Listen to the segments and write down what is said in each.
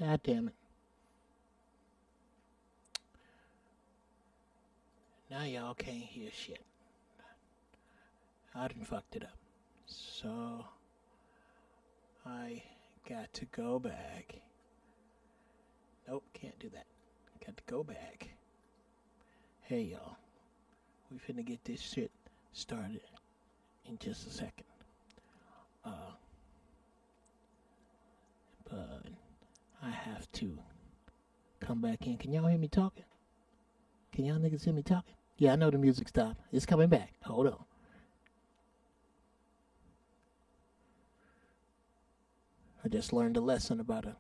God damn it. Now y'all can't hear shit. I done fucked it up. So I got to go back. Nope, can't do that. Got to go back. Hey y'all. We finna get this shit started in just a second. But I have to come back in. Can y'all hear me talking? Can y'all niggas hear me talking? Yeah, I know the music stopped. It's coming back. Hold on. I just learned a lesson about a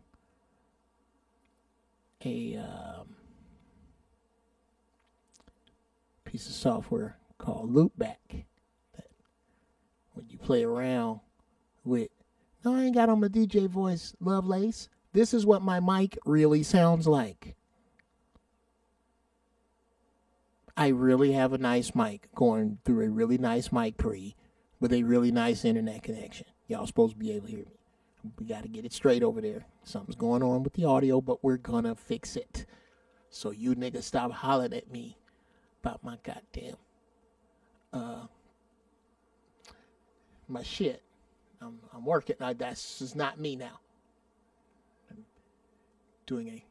piece of software called Loopback. That when you play around with, no, I ain't got on my DJ voice, Lovelace. This is what my mic really sounds like. I really have a nice mic going through a really nice mic pre with a really nice internet connection. Y'all supposed to be able to hear me. We got to get it straight over there. Something's going on with the audio, but we're going to fix it. So you niggas stop hollering at me about my goddamn, my shit. I'm working. That's just not me now. I'm doing a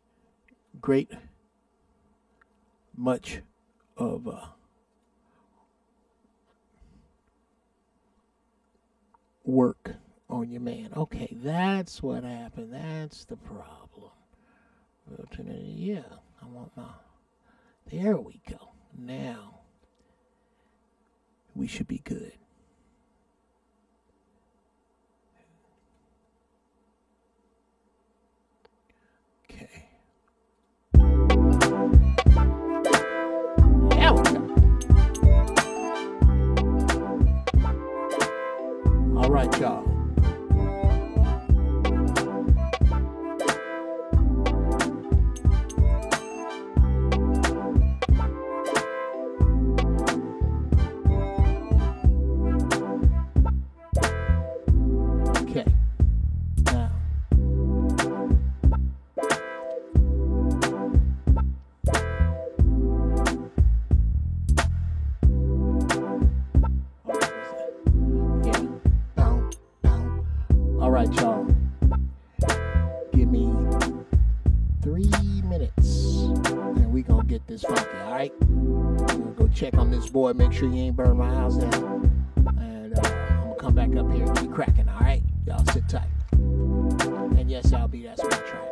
great much of work on your man. Okay, that's what happened. That's the problem. Yeah, I want my... There we go. Now, we should be good. Okay. There we go. All right, y'all. Boy, make sure you ain't burn my house down. And I'm gonna come back up here and get cracking, alright? Y'all sit tight. And yes, I'll be, that's my track.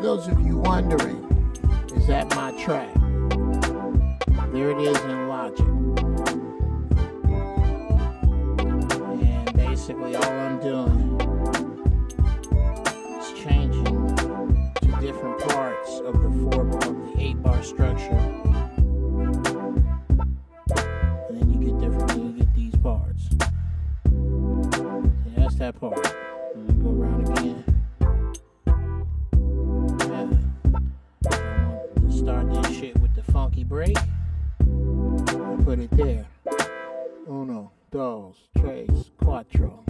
those of you wondering, is that my track? There it is in Logic. And basically all I'm doing is changing to different parts of the 8-bar structure. And then you get these parts. So that's that part. And then go around again. Start this shit with the funky break. I put it there. Uno, dos, tres, cuatro.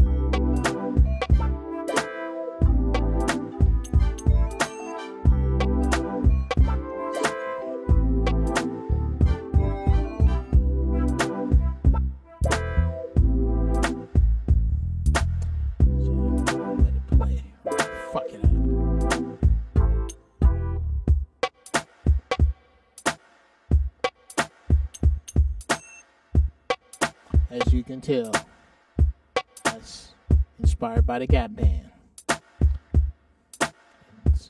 Let it play. Fuck it up. As you can tell, that's inspired by the Gap Band. It's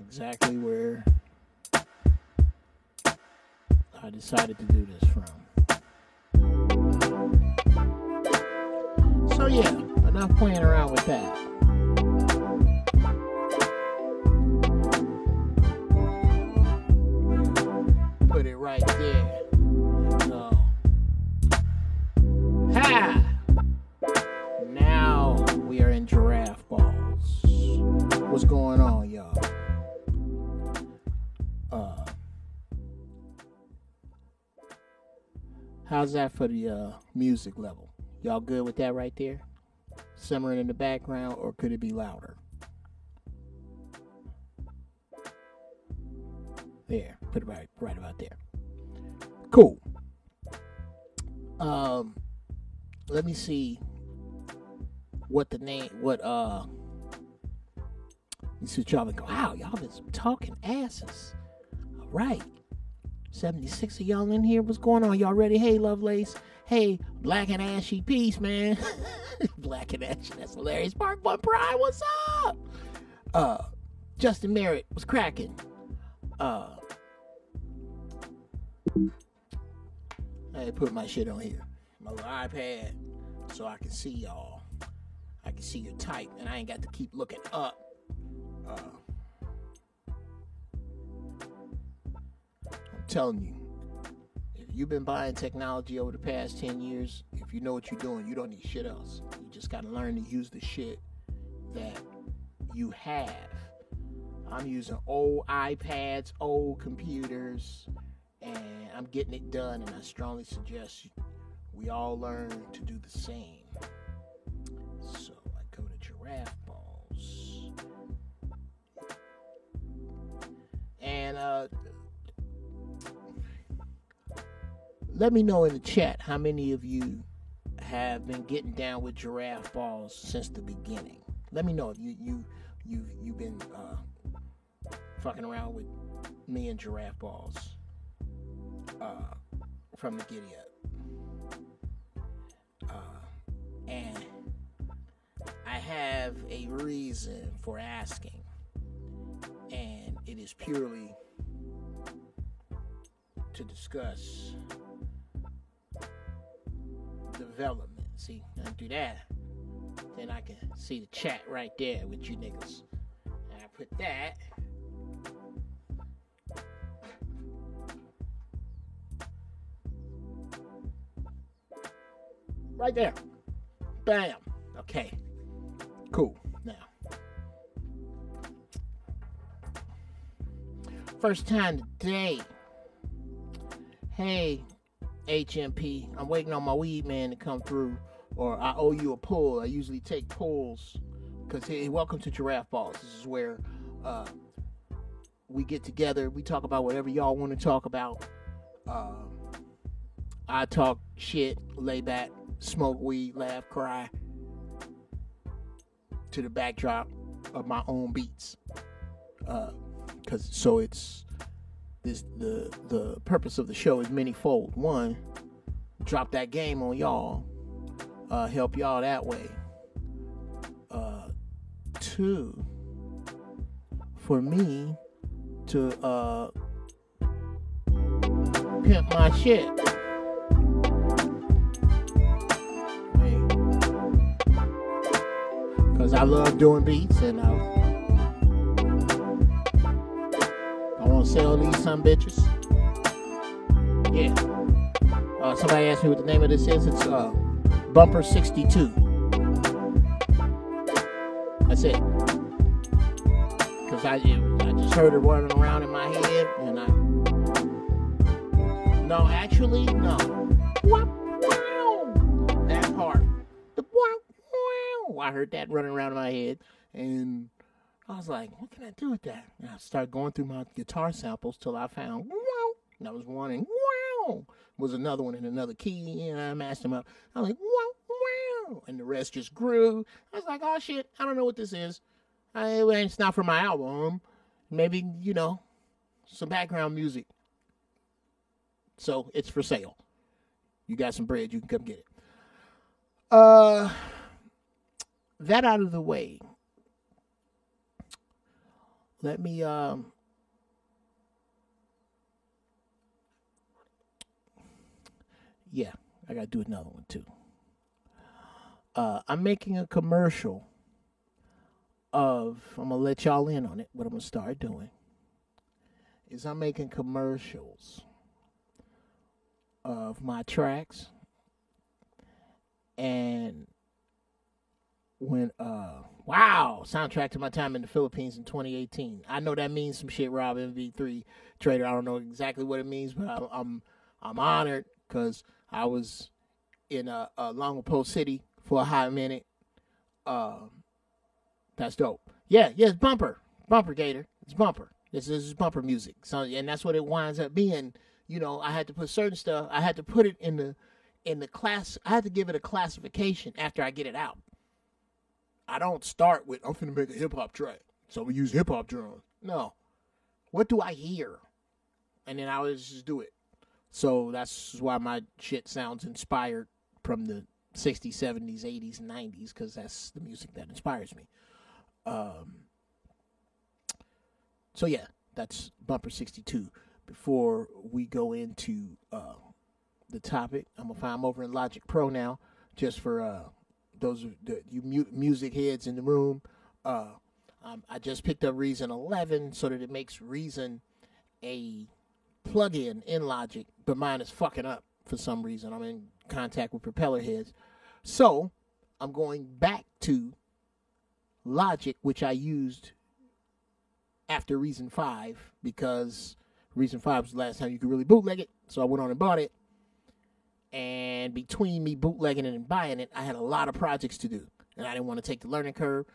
exactly where I decided to do this from. So yeah, enough playing around with that. Put it right there. Now we are in Giraffe Balls. What's going on, y'all? How's that for the music level? Y'all good with that right there? Simmering in the background, or could it be louder? There, put it right about there. Cool. Let me see what the name, you see what y'all been going, wow, y'all been talking asses. All right. 76 of y'all in here. What's going on? Y'all ready? Hey, Lovelace. Hey, Black and Ashy. Peace, man. Black and Ashy. That's hilarious. Mark One Pride. What's up? Justin Merritt was cracking. I put my shit on here. My little iPad. So I can see y'all. I can see your type. And I ain't got to keep looking up. I'm telling you, if you've been buying technology over the past 10 years, if you know what you're doing, you don't need shit else. You just got to learn to use the shit that you have. I'm using old iPads, old computers, and I'm getting it done, and I strongly suggest we all learn to do the same. So I go to Giraffe Balls. And let me know in the chat how many of you have been getting down with Giraffe Balls since the beginning. Let me know if you've been fucking around with me and Giraffe Balls from the giddy up. And I have a reason for asking, and it is purely to discuss development. See, I do that, then I can see the chat right there with you niggas. And I put that right there. Bam. Okay. Cool. Now, first time today. Hey, HMP, I'm waiting on my weed man to come through, or I owe you a pull. I usually take pulls because, hey, welcome to Giraffe Balls. This is where we get together. We talk about whatever y'all want to talk about. I talk shit, lay back, smoke weed, laugh, cry to the backdrop of my own beats. It's this the purpose of the show is manyfold. One, drop that game on y'all, help y'all that way. Two, for me to pimp my shit. Because I love doing beats, and I want to sell these some bitches. Yeah. Somebody asked me what the name of this is. It's Bumper 62. That's it. Because I just heard it running around in my head, and no, actually, no. That part. I heard that running around in my head, and I was like, what can I do with that? And I started going through my guitar samples till I found, and that was one, and was another one in another key, and I matched them up. I was like, and the rest just grew. I was like, oh shit, I don't know what this is. It's not for my album. Maybe, some background music. So it's for sale. You got some bread, you can come get it. That out of the way. Let me yeah, I gotta do another one too. I'm making a commercial I'm gonna let y'all in on it. What I'm gonna start doing is I'm making commercials of my tracks, and when soundtrack to my time in the Philippines in 2018. I know that means some shit, Rob MV3 Trader. I don't know exactly what it means, but I'm honored because I was in Longpo City for a hot minute. That's dope. Yeah, it's Bumper Gator. It's Bumper. This is Bumper music. So, and that's what it winds up being. I had to put certain stuff. I had to put it in the class. I had to give it a classification after I get it out. I don't start with, I'm finna make a hip hop track, so we use hip hop drums. No. What do I hear? And then I would just do it. So that's why my shit sounds inspired from the 60s, 70s, 80s, and 90s, because that's the music that inspires me. So yeah, that's Bumper 62. Before we go into the topic, I'm over in Logic Pro now, just for those you music heads in the room. I just picked up Reason 11 so that it makes Reason a plugin in Logic, but mine is fucking up for some reason. I'm in contact with propeller heads. So I'm going back to Logic, which I used after Reason 5, because Reason 5 was the last time you could really bootleg it. So I went on and bought it. And between me bootlegging it and buying it, I had a lot of projects to do. And I didn't want to take the learning curve.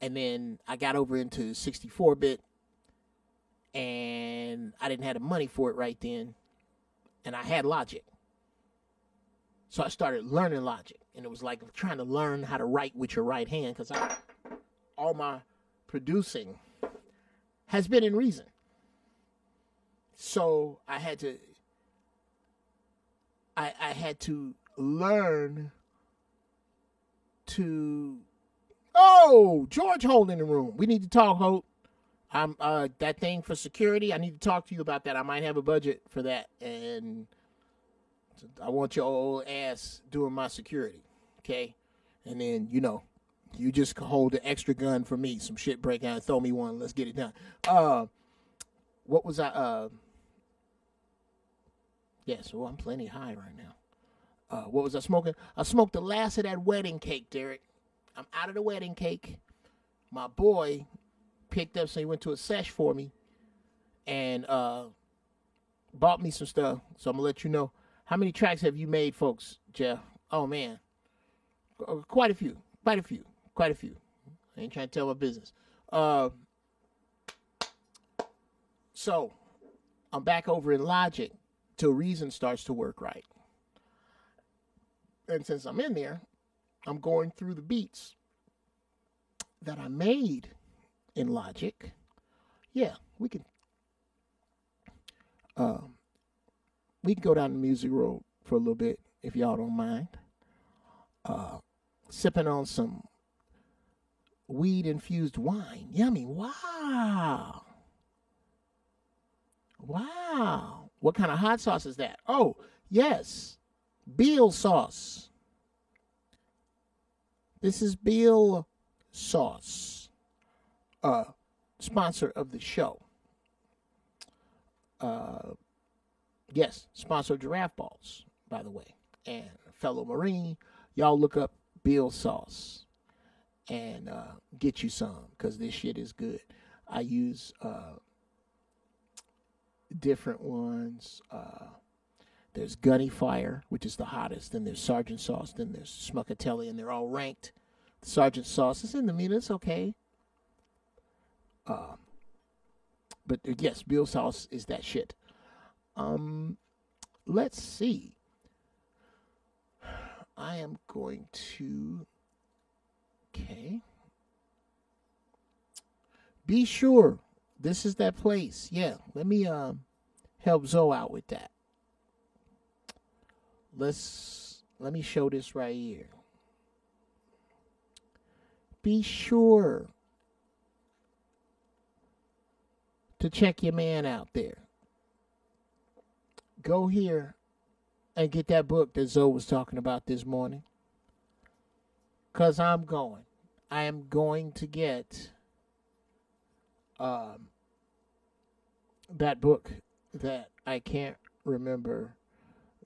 And then I got over into 64-bit. And I didn't have the money for it right then. And I had Logic. So I started learning Logic. And it was like trying to learn how to write with your right hand. Because all my producing has been in Reason. So I had to learn to. Oh, George Holt in the room. We need to talk, Holt. I'm that thing for security. I need to talk to you about that. I might have a budget for that, and I want your old ass doing my security, okay? And then you just hold the extra gun for me. Some shit break out, throw me one. Let's get it done. What was I? Yeah, so I'm plenty high right now. What was I smoking? I smoked the last of that wedding cake, Derek. I'm out of the wedding cake. My boy picked up, so he went to a sesh for me and bought me some stuff. So I'm going to let you know. How many tracks have you made, folks, Jeff? Oh, man. Quite a few. I ain't trying to tell my business. So I'm back over in Logic till Reason starts to work right. And since I'm in there, I'm going through the beats that I made in Logic. Yeah, we can go down the music road for a little bit if y'all don't mind. Sipping on some weed-infused wine. Yummy. Wow. Wow. What kind of hot sauce is that? Oh, yes. Beal sauce. This is Beal sauce. Sponsor of the show. Yes, sponsor Giraffe Balls, by the way. And fellow Marine, y'all look up Beal sauce and get you some, because this shit is good. I use different ones. There's Gunny Fire, which is the hottest. Then there's Sergeant Sauce. Then there's Smuckatelli, and they're all ranked. The Sergeant Sauce is in the middle. It's okay. But yes, Beal sauce is that shit. Let's see. I am going to. Okay. Be sure. This is that place. Yeah. Let me help Zoe out with that. Let me show this right here. Be sure to check your man out there. Go here and get that book that Zoe was talking about this morning. Because I'm going. I am going to get that book that I can't remember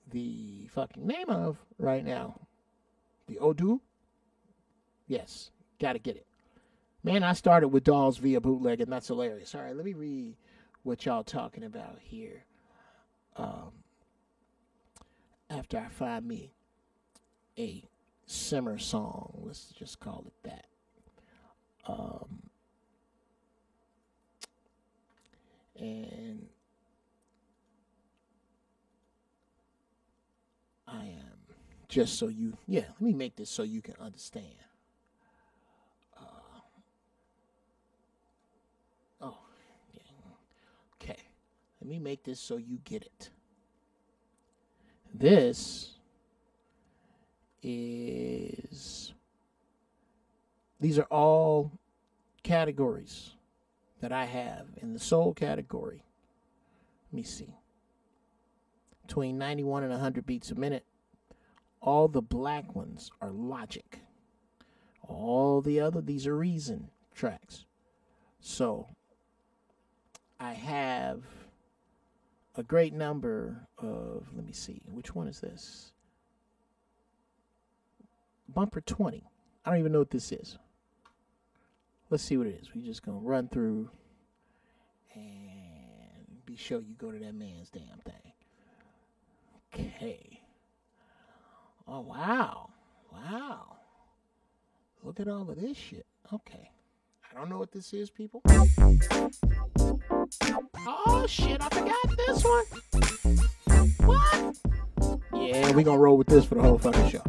the fucking name of right now. The Odu? Yes, gotta get it. Man, I started with Dolls via bootleg, and that's hilarious. All right, let me read what y'all talking about here. After I find me a simmer song, let's just call it that. And I am just so you, let me make this so you can understand. Okay. Let me make this so you get it. These are all categories that I have in the soul category. Let me see. Between 91 and 100 beats a minute. All the black ones are Logic. All the other, these are Reason tracks. So I have a great number of, let me see, which one is this? Bumper 20. I don't even know what this is. Let's see what it is. We're just going to run through and be sure you go to that man's damn thing. Okay. Oh, wow. Wow. Look at all of this shit. Okay. I don't know what this is, people. Oh, shit. I forgot this one. What? Yeah, we're going to roll with this for the whole fucking show.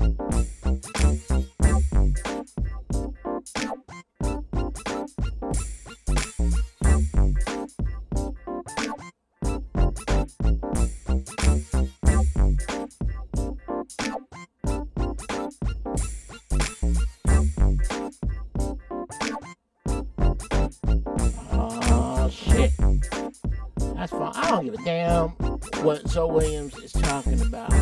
That's fine. I don't give a damn what Zoe Williams is talking about.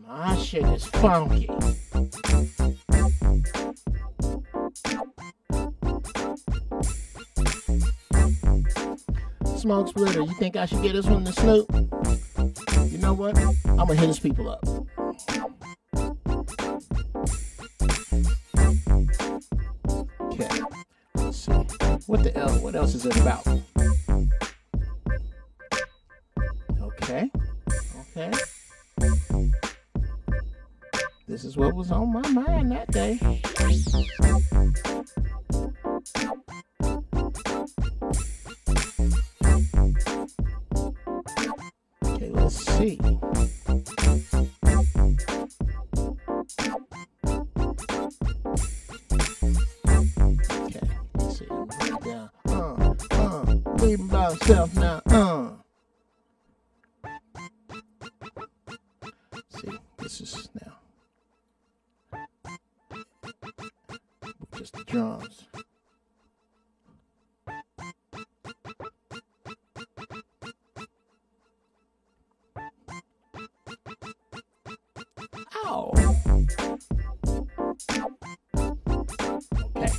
My shit is funky. Smoke Splitter, you think I should get this one to Snoop? You know what? I'm gonna hit his people up. Okay. Let's see. What else is it about? Okay. This is what was on my mind that day. Okay, let's see. Okay, let's see. Break it down. Leave him by himself now. See, this is now. Just the drums. Ow. Okay.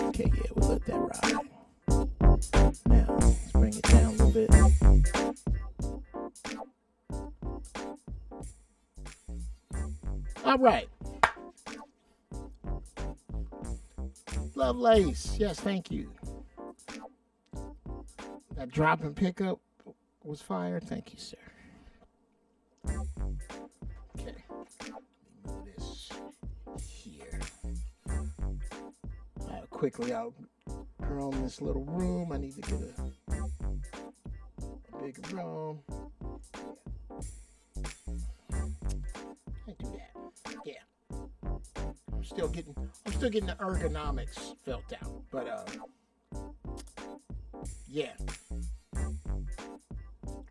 Okay, yeah, we'll let that ride. Now, let's bring it down a little bit. All right. Lovelace. Yes, thank you. That drop and pickup was fire. Thank you, sir. Okay. Let me move this here. Quickly, I'll roam this little room. I need to get a big room. I do that. Yeah. I'm still getting the ergonomics felt out, but yeah,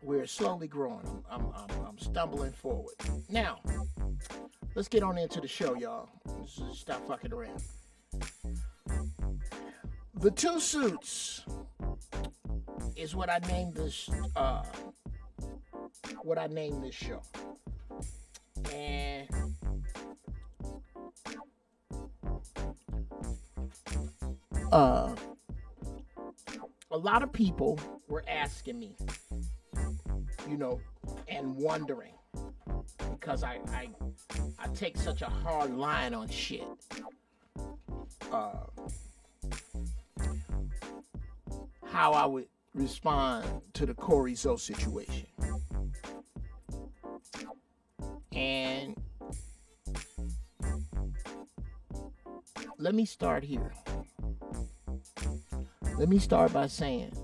we're slowly growing. I'm stumbling forward. Now, let's get on into the show, y'all. Let's just stop fucking around. The Two Suits is what I named this show, and a lot of people were asking me, and wondering, because I take such a hard line on shit. How I would respond to the Corey Zoe situation. And let me start here. Let me start by saying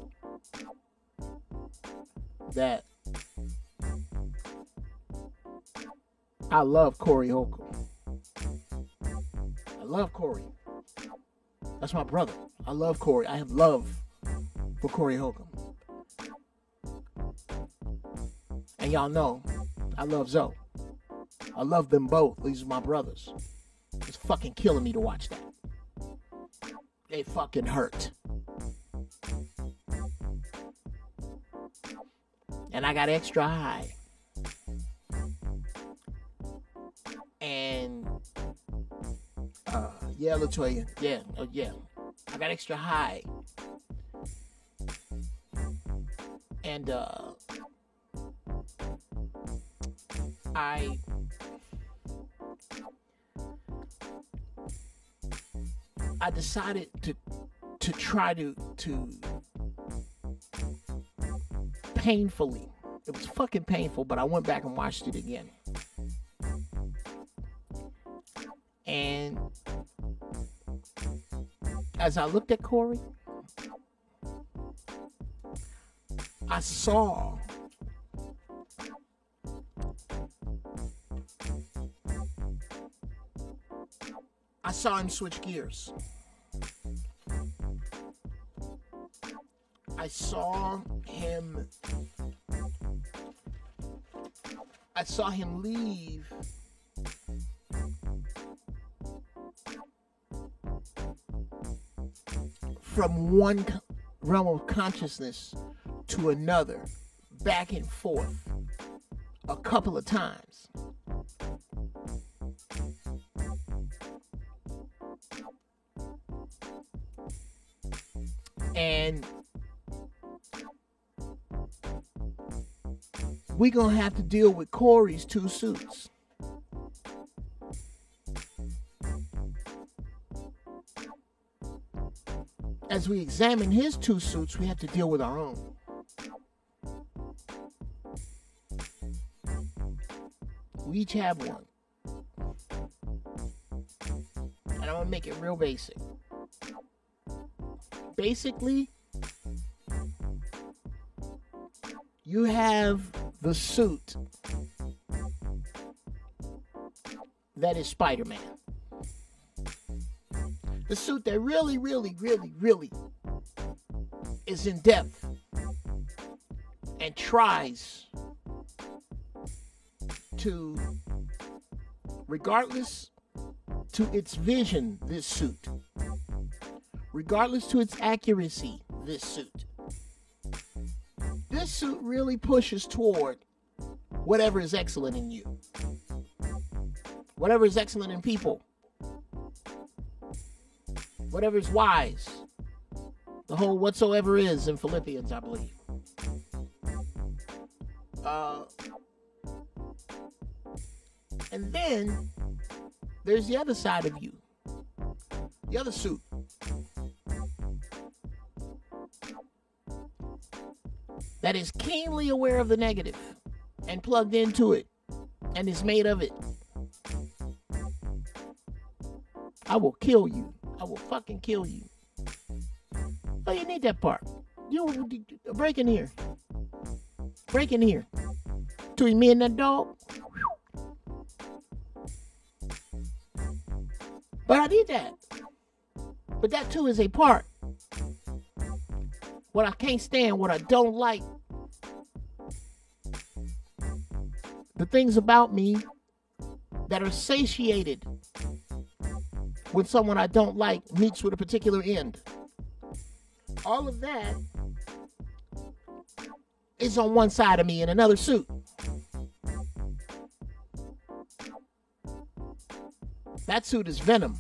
that I love Corey Holcomb. I love Corey. That's my brother. I love Corey. I have love for Corey Holcomb. And y'all know I love Zoe. I love them both. These are my brothers. It's fucking killing me to watch that. They fucking hurt. And I got extra high. And yeah, Latoya. Yeah. I got extra high. And I decided to try to painfully. It was fucking painful, but I went back and watched it again. And as I looked at Corey, I saw him switch gears. I saw him leave from one realm of consciousness to another, back and forth, a couple of times. And we're going to have to deal with Corey's two suits. As we examine his two suits, we have to deal with our own. We each have one. And I'm going to make it real basic. Basically, you have the suit that is Spider-Man. The suit that really is in depth and tries to, regardless to its vision, this suit, regardless to its accuracy, this suit really pushes toward whatever is excellent in you, whatever is excellent in people, whatever is wise. The whole whatsoever is in Philippians, I believe. And then there's the other side of you, the other suit. That is keenly aware of the negative and plugged into it and is made of it. I will kill you. I will fucking kill you. Oh, you need that part. You break in here. Break in here. Between me and that dog. But I need that. But that too is a part. What I can't stand, what I don't like. The things about me that are satiated when someone I don't like meets with a particular end. All of that is on one side of me in another suit. That suit is Venom.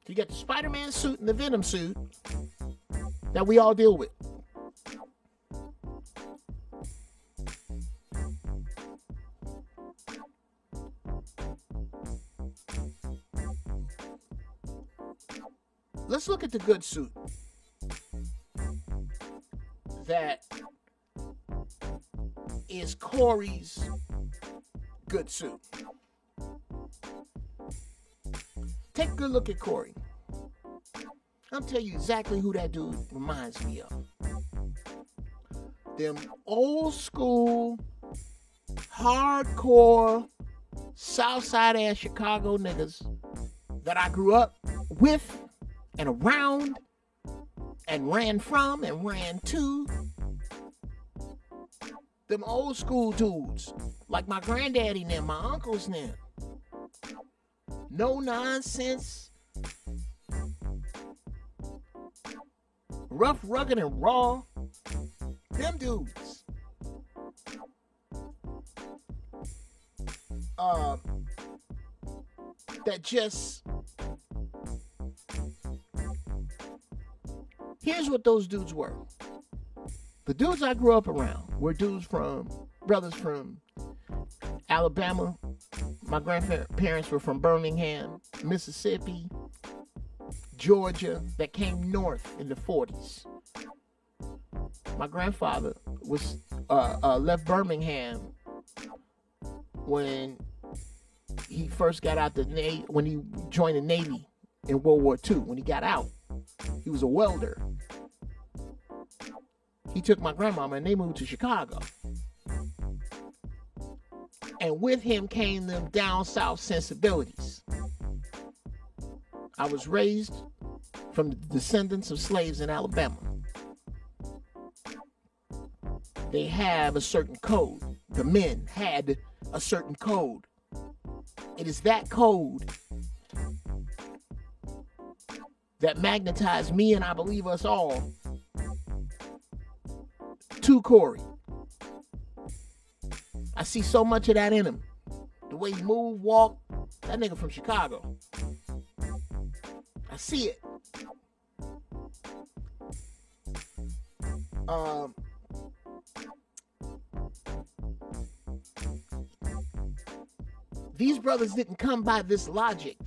You got the Spider-Man suit and the Venom suit that we all deal with. Let's look at the good suit that is Corey's good suit. Take a good look at Corey. I'll tell you exactly who that dude reminds me of. Them old school, hardcore, Southside ass Chicago niggas that I grew up with and around and ran from and ran to. Them old school dudes, like my granddaddy and them, my uncles and them. No nonsense. Rough, rugged, and raw. Them dudes. That just... Here's what those dudes were. The dudes I grew up around were brothers from Alabama. My grandparents were from Birmingham, Mississippi, Georgia, that came north in the 40s. My grandfather was left Birmingham when he first got out the Navy, when he joined the Navy in World War II. When he got out, he was a welder. He took my grandmama and they moved to Chicago. And with him came them down south sensibilities. I was raised from the descendants of slaves in Alabama. They have a certain code. The men had a certain code. It is that code that magnetized me, and I believe us all, to Corey. I see so much of that in him. The way he move, walk. That nigga from Chicago. I see it. These brothers didn't come by this logic.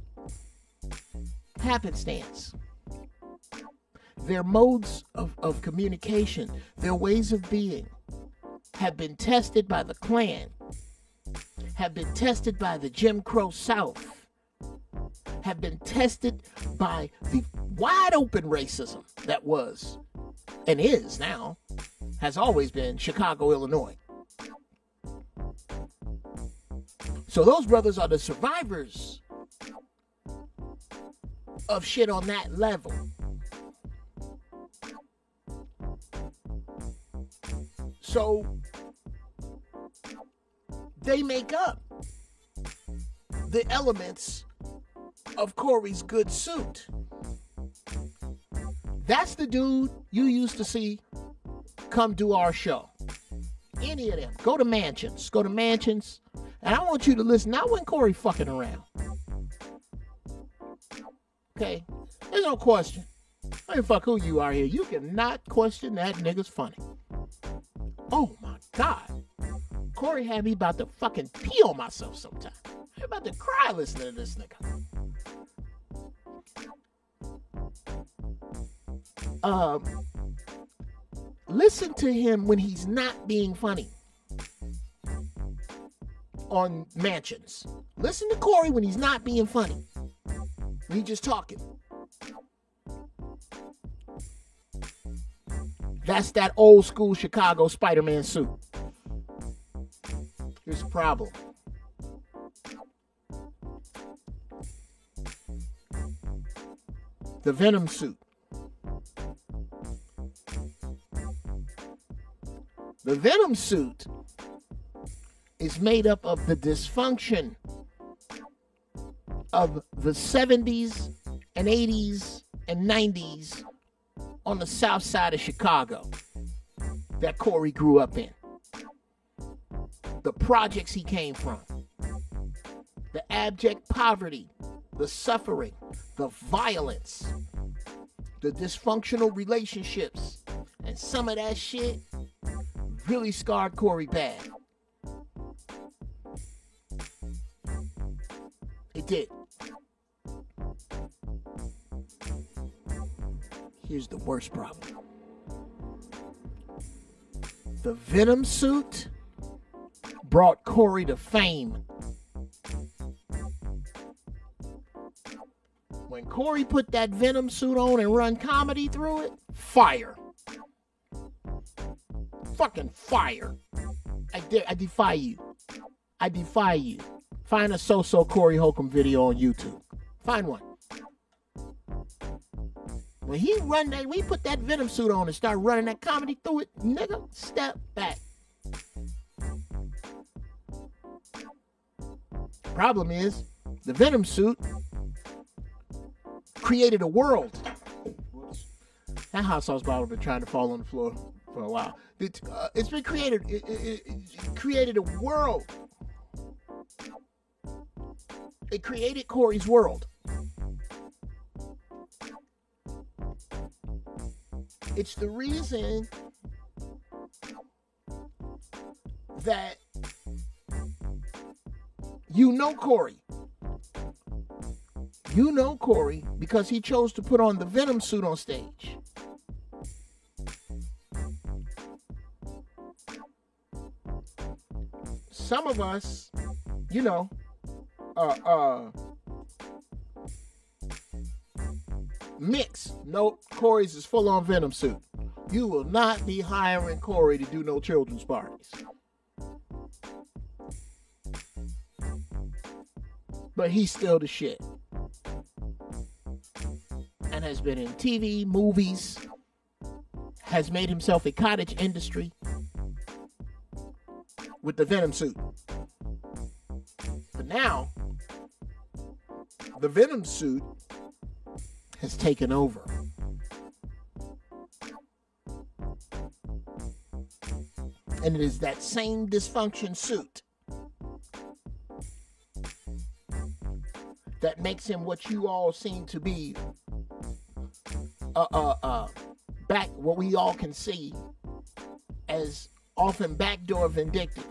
Happenstance. Their modes of communication, their ways of being, have been tested by the Klan, have been tested by the Jim Crow South, have been tested by the wide open racism that was, and is now, has always been Chicago, Illinois. So those brothers are the survivors of shit on that level. So they make up the elements of Corey's good suit. That's the dude you used to see come do our show. Any of them. Go to mansions. And I want you to listen, not when Corey fucking around. Okay? There's no question. I don't fuck who you are here. You cannot question that nigga's funny. Oh my God. Corey had me about to fucking pee on myself sometime. I'm about to cry listening to this nigga. Listen to him when he's not being funny on Mansions. Listen to Corey when he's not being funny. When he's just talking. That's that old school Chicago Spider-Man suit. Here's the problem. The Venom suit. The Venom suit is made up of the dysfunction of the 70s and 80s and 90s on the south side of Chicago that Corey grew up in. The projects he came from. The abject poverty, the suffering, the violence, the dysfunctional relationships, and some of that shit really scarred Corey bad. It did. Here's the worst problem. The Venom suit brought Corey to fame. When Corey put that Venom suit on and run comedy through it, fire. Fucking fire. I defy you. I defy you. Find a so-so Corey Holcomb video on YouTube. Find one. When he put that Venom suit on and start running that comedy through it, nigga, step back. Problem is, the Venom suit created a world. That hot sauce bottle been trying to fall on the floor for a while. It's been created. It created a world. It created Corey's world. It's the reason that you know Corey. You know Corey because he chose to put on the Venom suit on stage. Some of us, mix. Nope, Corey's is full on Venom suit. You will not be hiring Corey to do no children's parties. But he's still the shit. And has been in TV, movies, has made himself a cottage industry with the Venom suit. But now, the Venom suit has taken over. And it is that same dysfunction suit that makes him what you all seem to be back, what we all can see as often backdoor vindictive.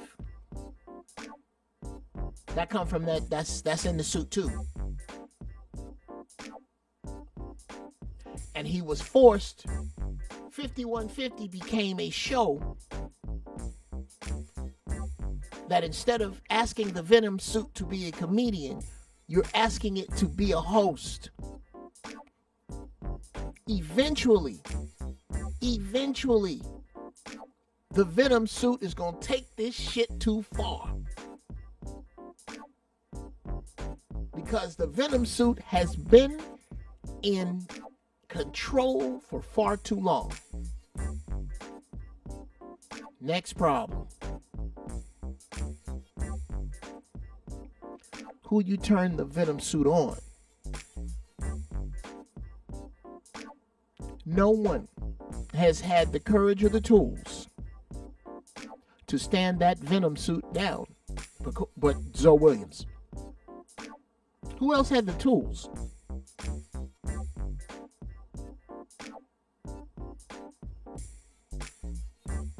That come from that's in the suit too. And he was forced. 5150 became a show that instead of asking the Venom suit to be a comedian, you're asking it to be a host. Eventually, the Venom suit is going to take this shit too far. Because the Venom suit has been in control for far too long. Next problem. Who you turn the Venom suit on? No one has had the courage or the tools to stand that Venom suit down but Zoe Williams. Who else had the tools?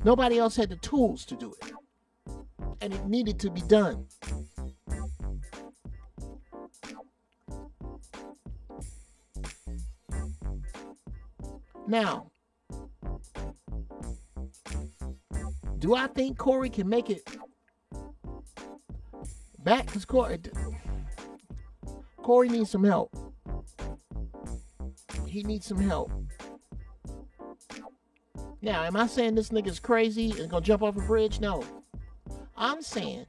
Nobody else had the tools to do it. And it needed to be done. Now, do I think Corey can make it back? Because Corey needs some help. He needs some help. Now, am I saying this nigga's crazy and gonna jump off a bridge? No. I'm saying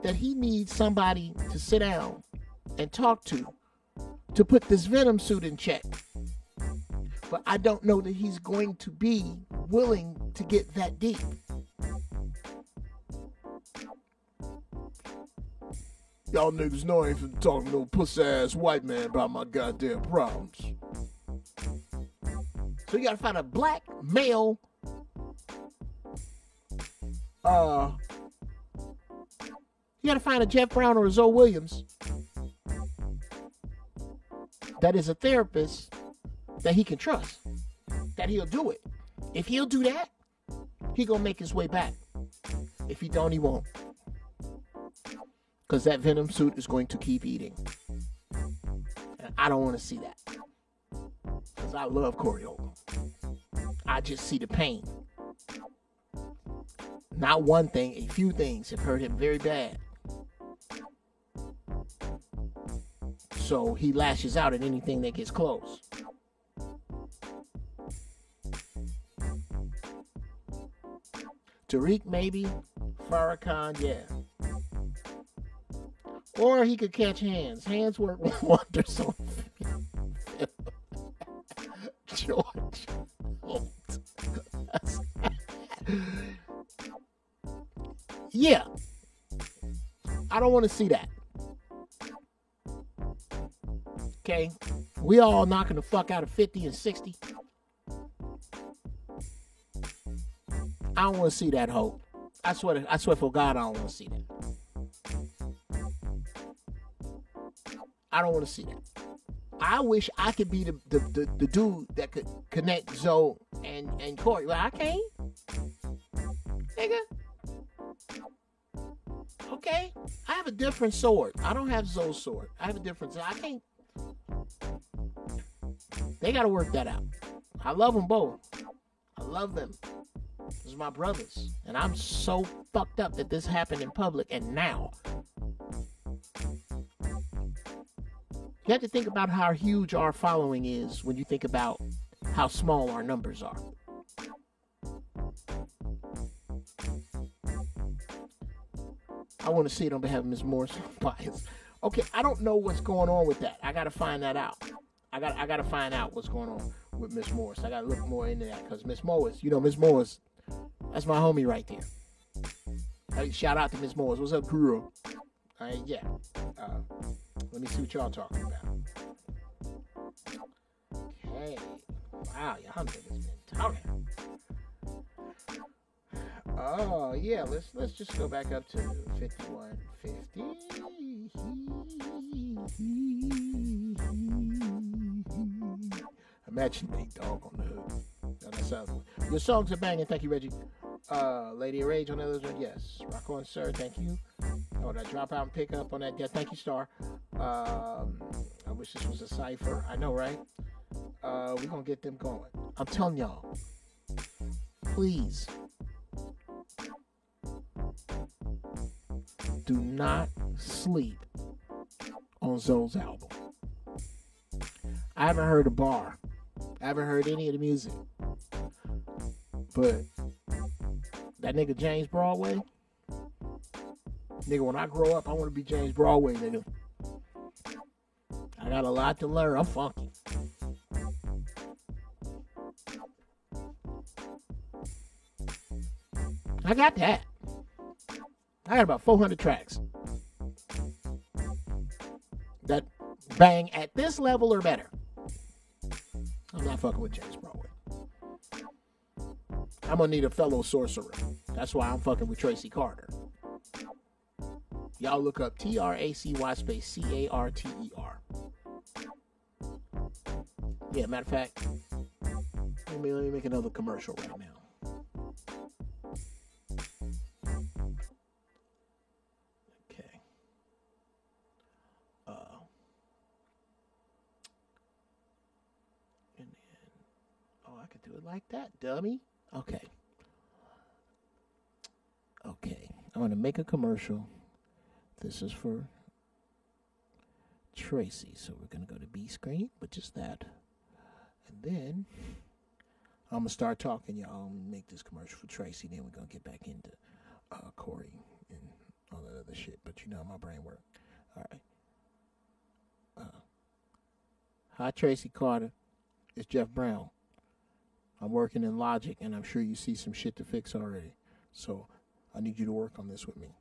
that he needs somebody to sit down and talk to put this Venom suit in check. But I don't know that he's going to be willing to get that deep. Y'all niggas know I ain't finna talk to no pussy-ass white man about my goddamn problems. So you gotta find a black male you gotta find a Jeff Brown or a Zoe Williams that is a therapist that he can trust, that he'll do it. If he'll do that, he gonna make his way back. If he don't, he won't. Because that Venom suit is going to keep eating. And I don't want to see that. Because I love Corey Holcomb. I just see the pain. Not one thing, a few things have hurt him very bad. So he lashes out at anything that gets close. Tariq, maybe. Farrakhan, yeah. Or he could catch hands. Hands work wonders on George Holt. Yeah. I don't want to see that. Okay? We all knocking the fuck out of 50 and 60. I don't want to see that, Hope. I swear for God, I don't want to see that. I don't want to see that. I wish I could be the dude that could connect Zoe and Corey. Well, I can't. Nigga. Okay? I have a different sword. I don't have Zoe's sword. I have a different... I can't... They got to work that out. I love them both. I love them. These are my brothers. And I'm so fucked up that this happened in public and now. You have to think about how huge our following is when you think about how small our numbers are. I want to see it on behalf of Ms. Morris bias. Okay, I don't know what's going on with that. I got to find that out. I got to find out what's going on with Ms. Morris. I got to look more into that because Ms. Morris, Ms. Morris, that's my homie right there. Hey, shout out to Ms. Morris. What's up, girl? Yeah. Let me see what y'all talking about. Okay. Wow, y'all niggas been talking. Oh yeah, let's just go back up to 5150. Imagine Nate Dogg on the hood. That sounds. Your songs are banging. Thank you, Reggie. Lady of Rage on the other one. Yes. Rock on, sir. Thank you. Oh, that drop out and pick up on that. Yeah, thank you, Star. I wish this was a cipher. I know, right? We're gonna get them going. I'm telling y'all. Please. Do not sleep on Zoe's album. I haven't heard a bar. I haven't heard any of the music. But that nigga James Broadway, nigga, when I grow up, I want to be James Broadway, nigga. I got a lot to learn. I'm funky. I got that. I got about 400 tracks that bang at this level or better. I'm not fucking with James Broadway. I'm gonna need a fellow sorcerer. That's why I'm fucking with Tracy Carter. Y'all look up TRACY space CARTER. Yeah, matter of fact, let me make another commercial right now. Okay. And then, I could do it like that, dummy. Okay. I'm gonna make a commercial. This is for Tracy, so we're gonna go to B screen with just that, and then I'm gonna start talking. Y'all make this commercial for Tracy. Then we're gonna get back into Corey and all that other shit. But you know how my brain works. All right. Hi, Tracy Carter. It's Jeff Brown. I'm working in Logic, and I'm sure you see some shit to fix already. So I need you to work on this with me.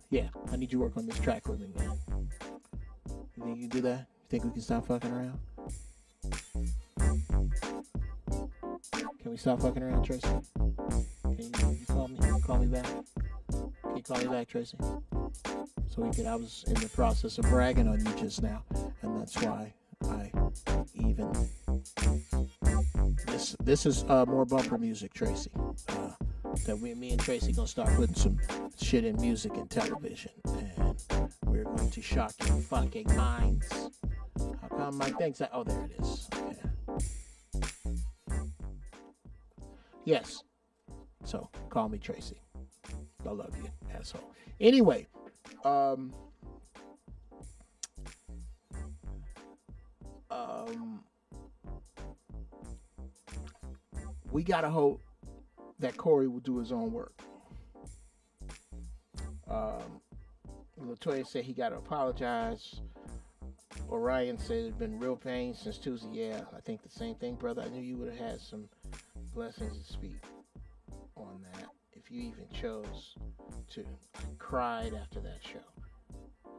Yeah, I need you to work on this track with me, man. You think you can do that? You think we can stop fucking around? Can we stop fucking around, Tracy? Can you call me? Call me back? Can you call me back, Tracy? So I was in the process of bragging on you just now, and that's why I even... This is more bumper music, Tracy. That me and Tracy gonna start putting some shit in music and television, and we're going to shock your fucking minds. How come my thing's that? Oh, there it is. Okay. Yes. So call me Tracy. I love you, asshole. Anyway, we gotta hope that Corey will do his own work. Latoya said he got to apologize. Orion said it's been real pain since Tuesday. Yeah, I think the same thing, brother. I knew you would have had some blessings to speak on that if you even chose to. I cried after that show.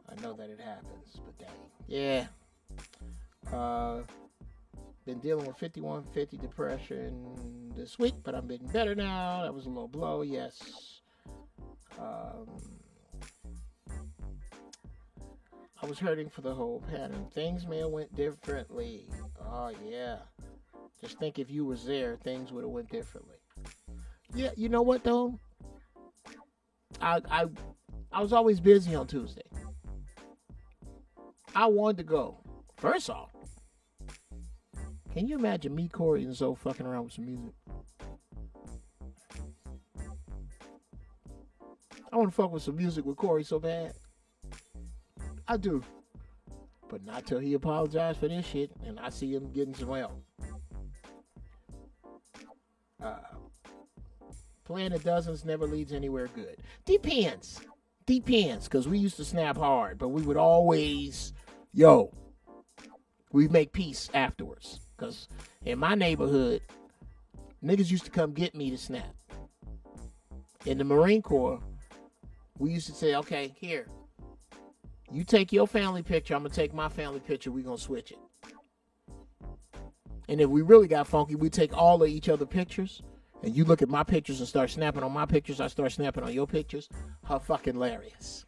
I know that it happens, but dang. Yeah. Been dealing with 5150 depression this week, but I'm getting better now. That was a low blow, yes. I was hurting for the whole pattern. Things may have went differently. Oh, yeah. Just think if you was there, things would have went differently. Yeah, you know what, though? I was always busy on Tuesday. I wanted to go. First off, can you imagine me, Corey, and Zoe fucking around with some music? I want to fuck with some music with Corey so bad. I do. But not till he apologized for this shit and I see him getting some help. Playing at dozens never leads anywhere good. Depends. Because we used to snap hard, but we would always, we make peace afterwards. Because in my neighborhood, niggas used to come get me to snap. In the Marine Corps, we used to say, okay, here, you take your family picture, I'm going to take my family picture, we're going to switch it. And if we really got funky, we take all of each other pictures, and you look at my pictures and start snapping on my pictures, I start snapping on your pictures. How fucking hilarious.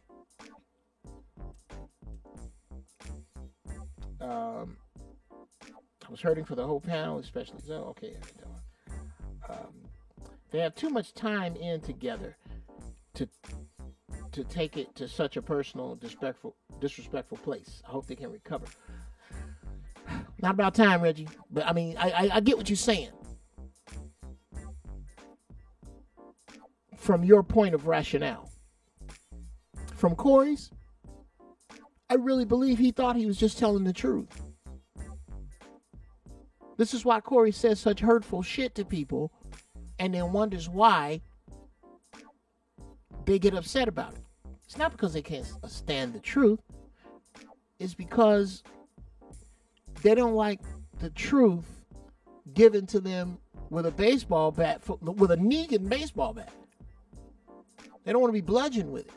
I was hurting for the whole panel, especially Zoe. Okay, they have too much time in together to take it to such a personal, disrespectful place. I hope they can recover. Not about time, Reggie, but I mean, I get what you're saying. From your point of rationale. From Corey's, I really believe he thought he was just telling the truth. This is why Corey says such hurtful shit to people and then wonders why they get upset about it. It's not because they can't stand the truth. is because they don't like the truth given to them with a baseball bat, with a Negan baseball bat. They don't want to be bludgeoned with it.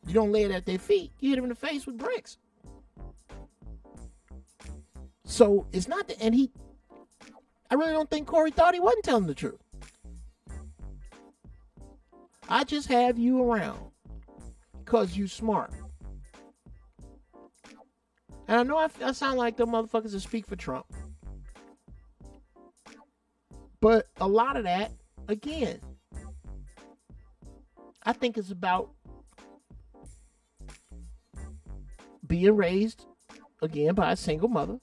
You don't lay it at their feet. You hit them in the face with bricks. So it's not the, and I really don't think Corey thought he wasn't telling the truth. I just have you around because you smart. And I know I sound like the motherfuckers that speak for Trump. But a lot of that, again, I think it's about being raised, again, by a single mother.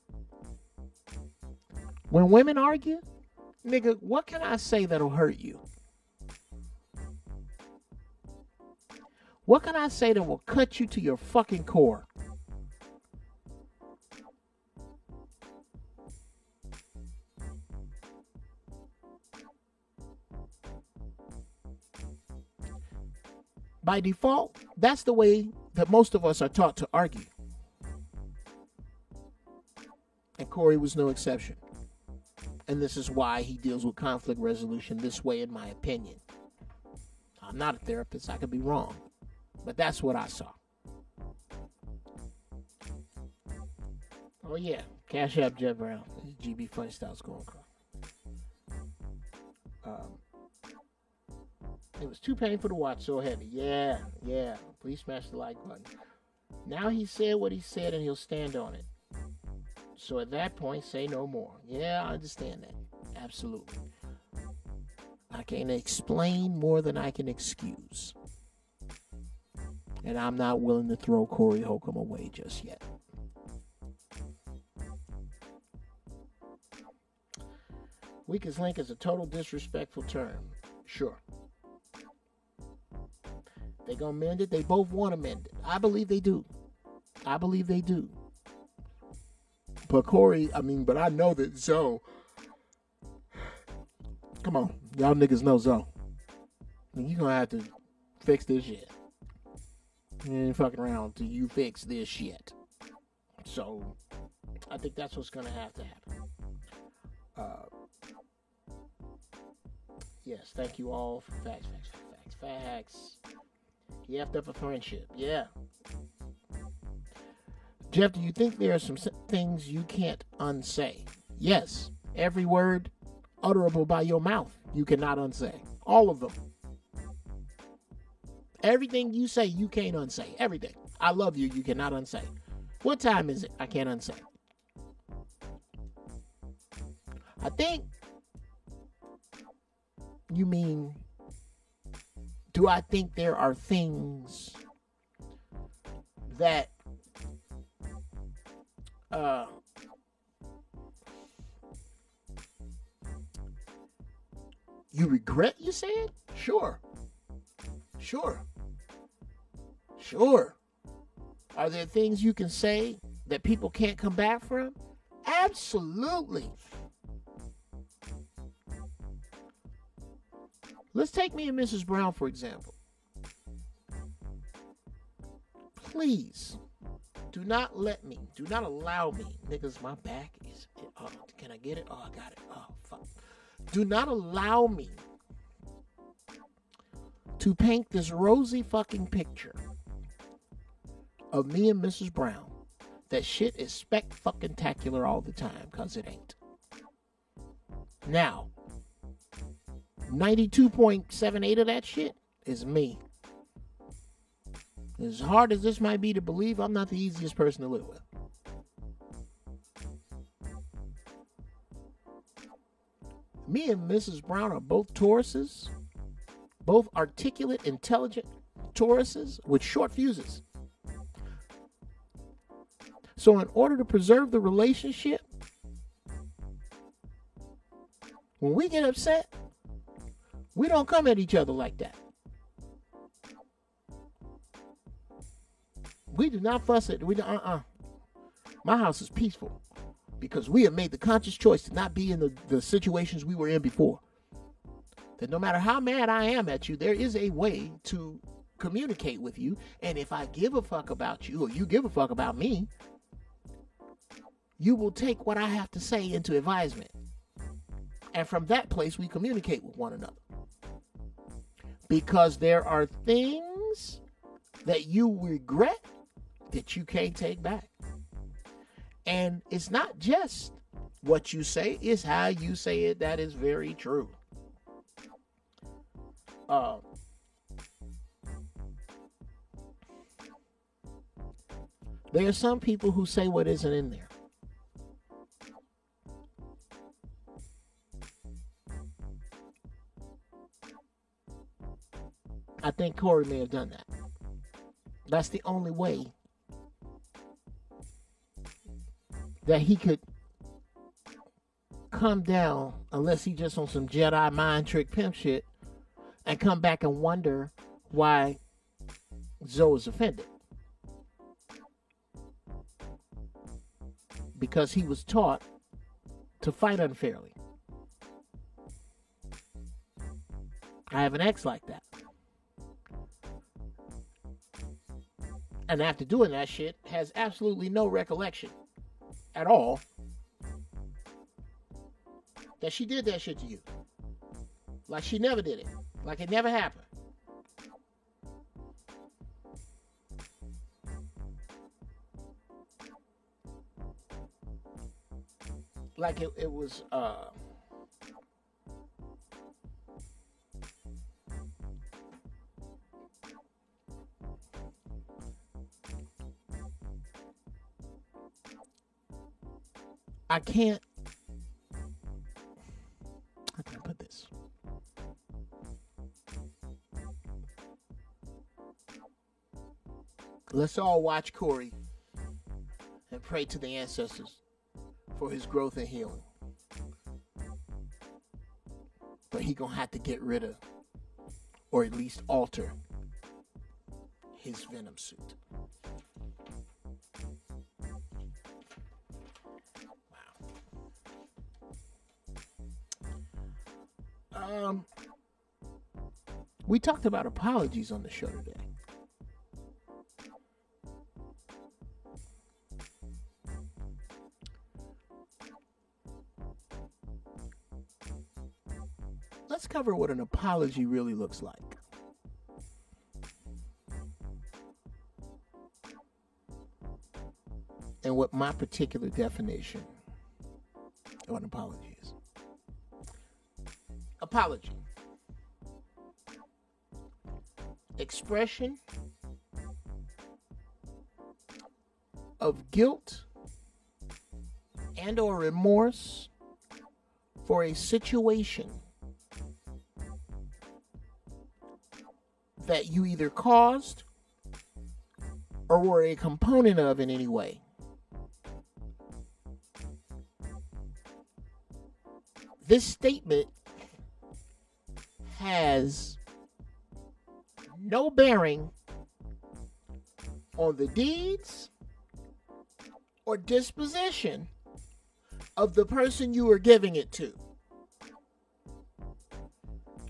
When women argue, nigga, what can I say that'll hurt you? What can I say that will cut you to your fucking core? By default, that's the way that most of us are taught to argue. And Corey was no exception. And this is why he deals with conflict resolution this way, in my opinion. I'm not a therapist. I could be wrong. But that's what I saw. Oh, yeah. Cash App Jeff Brown. GB Funny Style's going across. It was too painful to watch, so heavy. Yeah. Please smash the like button. Now he said what he said and he'll stand on it. So at that point, say no more. Yeah, I understand that. Absolutely. I can explain more than I can excuse. And I'm not willing to throw Corey Holcomb away just yet. Weakest link is a total disrespectful term. Sure. They gonna mend it. They both want to mend it. I believe they do. But Corey, but I know that Zoe. Come on. Y'all niggas know Zoe. You're gonna have to fix this shit. You ain't fucking around till you fix this shit. So, I think that's what's gonna have to happen. Yes, thank you all for facts. You effed up a friendship. Yeah. Jeff, do you think there are some things you can't unsay? Yes. Every word utterable by your mouth, you cannot unsay. All of them. Everything you say, you can't unsay. Everything. I love you, you cannot unsay. What time is it? I can't unsay. I think you mean, do I think there are things that you regret you said? Sure. Are there things you can say that people can't come back from? Absolutely. Let's take me and Mrs. Brown, for example. Please, do not allow me. Niggas, my back is, can I get it? Oh, I got it. Oh, fuck. Do not allow me to paint this rosy fucking picture of me and Mrs. Brown that shit is spec-fucking-tacular all the time, because it ain't. Now, 92.78 of that shit is me. As hard as this might be to believe, I'm not the easiest person to live with. Me and Mrs. Brown are both Tauruses, both articulate, intelligent Tauruses with short fuses. So in order to preserve the relationship, when we get upset, we don't come at each other like that. We do not fuss it. My house is peaceful because we have made the conscious choice to not be in the situations we were in before. That no matter how mad I am at you, there is a way to communicate with you. And if I give a fuck about you, or you give a fuck about me, you will take what I have to say into advisement. And from that place, we communicate with one another. Because there are things that you regret that you can't take back. And it's not just what you say, it's how you say it that is very true. There are some people who say what isn't in there. I think Corey may have done that. That's the only way that he could come down, unless he just on some Jedi mind trick pimp shit, and come back and wonder why Zoe is offended. Because he was taught to fight unfairly. I have an ex like that. And after doing that shit, has absolutely no recollection at all that she did that shit to you. Like she never did it. Like it never happened. Like it was I can't, how can I put this? Let's all watch Corey and pray to the ancestors for his growth and healing. But he gonna have to get rid of, or at least alter, his Venom suit. We talked about apologies on the show today. Let's cover what an apology really looks like. And what my particular definition of an apology is. Apology. Expression of guilt and or remorse for a situation that you either caused or were a component of in any way. This statement has no bearing on the deeds or disposition of the person you are giving it to.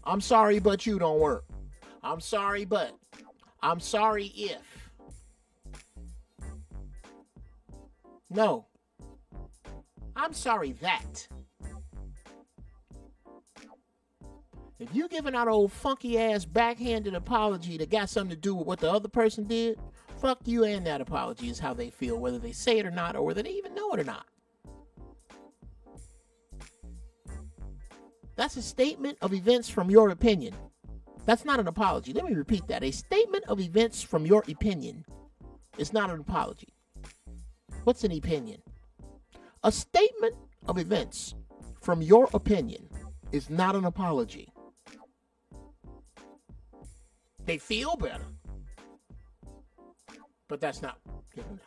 I'm sorry, but you don't work. I'm sorry, but. I'm sorry if. No. I'm sorry that. If you're giving out an old funky ass backhanded apology that got something to do with what the other person did, fuck you and that apology is how they feel, whether they say it or not, or whether they even know it or not. That's a statement of events from your opinion. That's not an apology. Let me repeat that. A statement of events from your opinion is not an apology. What's an opinion? A statement of events from your opinion is not an apology. They feel better. But that's not giving them.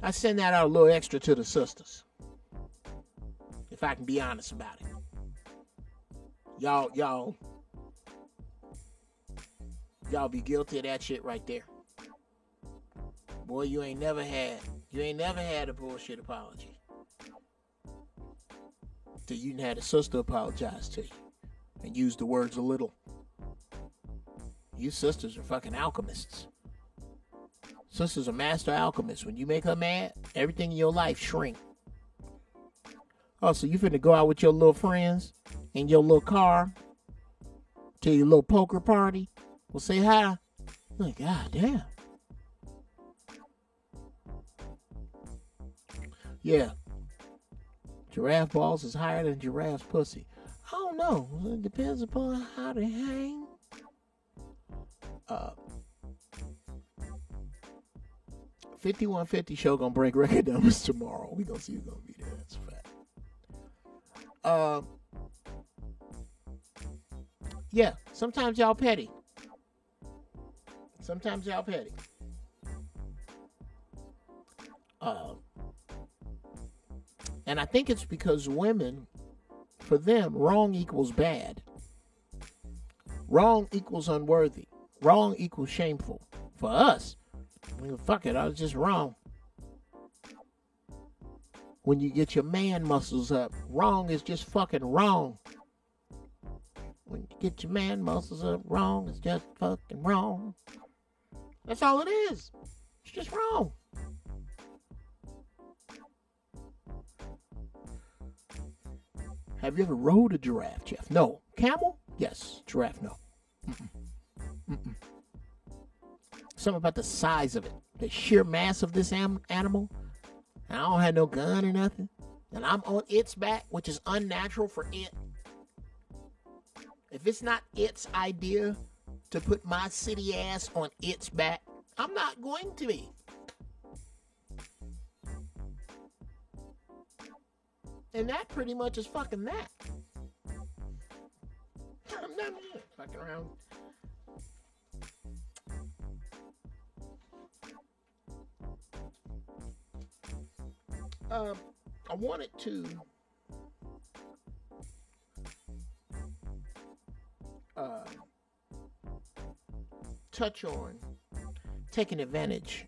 I send that out a little extra to the sisters. If I can be honest about it. Y'all be guilty of that shit right there. Boy, you ain't never had a bullshit apology till you had a sister apologize to you and use the words a little. You sisters are fucking alchemists. Sisters are master alchemists. When you make her mad, everything in your life shrink. Oh, so you finna go out with your little friends in your little car to your little poker party? Well, say hi. Like, God damn. Yeah. Giraffe balls is higher than giraffe's pussy. I don't know. It depends upon how they hang. 5150 show gonna break record numbers tomorrow. We gonna see who's gonna be there. That's a fact. Yeah. Sometimes y'all petty. And I think it's because women, for them, wrong equals bad. Wrong equals unworthy. Wrong equals shameful. For us, fuck it, I was just wrong. When you get your man muscles up, wrong is just fucking wrong. When you get your man muscles up, wrong is just fucking wrong. That's all it is. It's just wrong. Have you ever rode a giraffe, Jeff? No. Camel? Yes. Giraffe, no. Mm-mm. Something about the size of it. The sheer mass of this animal. And I don't have no gun or nothing. And I'm on its back, which is unnatural for it. If it's not its idea to put my city ass on its back, I'm not going to be. And that pretty much is fucking that. I'm not fucking around. I wanted to touch on taking advantage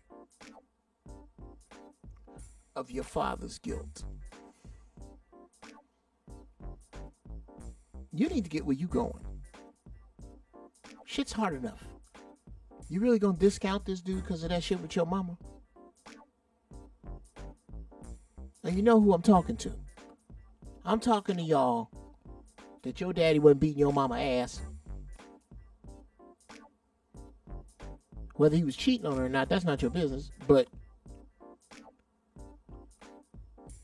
of your father's guilt. You need to get where you going. Shit's hard enough. You really gonna discount this dude because of that shit with your mama? And you know who I'm talking to. I'm talking to y'all that your daddy wasn't beating your mama ass. Whether he was cheating on her or not, that's not your business. But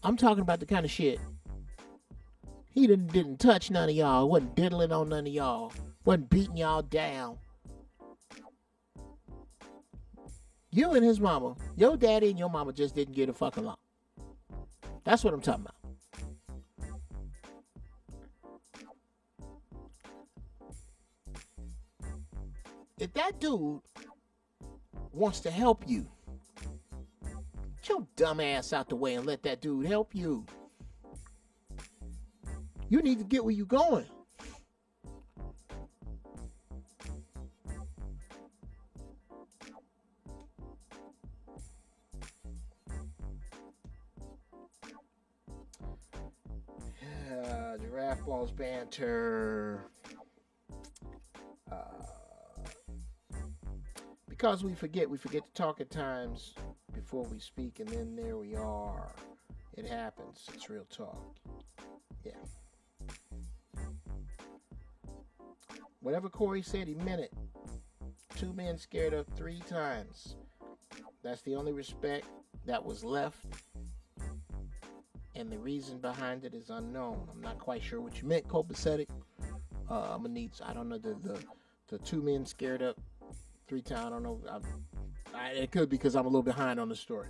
I'm talking about the kind of shit. He didn't touch none of y'all. Wasn't diddling on none of y'all. Wasn't beating y'all down. You and his mama, your daddy and your mama just didn't get a fucking along. That's what I'm talking about. If that dude wants to help you, get your dumb ass out the way and let that dude help you. You need to get where you going. Giraffe balls banter. Because we forget to talk at times before we speak, and then there we are. It happens. It's real talk. Yeah. Whatever Corey said, he meant it. 2 men scared up 3 times. That's the only respect that was left. And the reason behind it is unknown. I'm not quite sure what you meant, copacetic. I'm gonna need, I don't know, the 2 men scared up 3 times. I don't know. It could be because I'm a little behind on the story.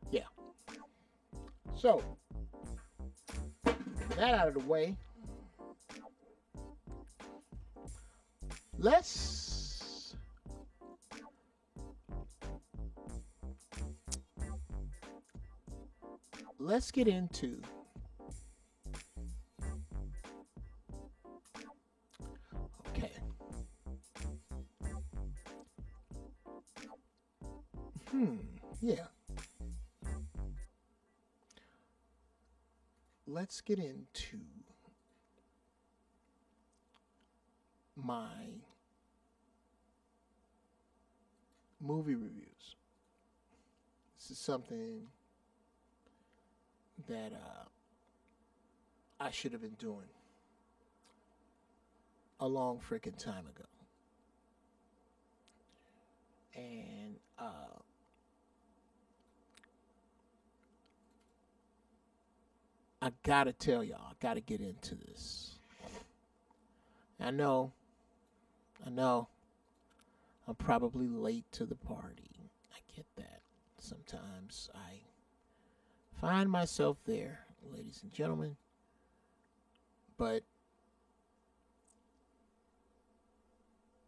Yeah. So, that out of the way. Let's get into Yeah. Let's get into my movie reviews. This is something that I should have been doing a long freaking time ago. And I gotta tell y'all, I gotta get into this. I know, I'm probably late to the party. I get that. Sometimes I find myself there, ladies and gentlemen. But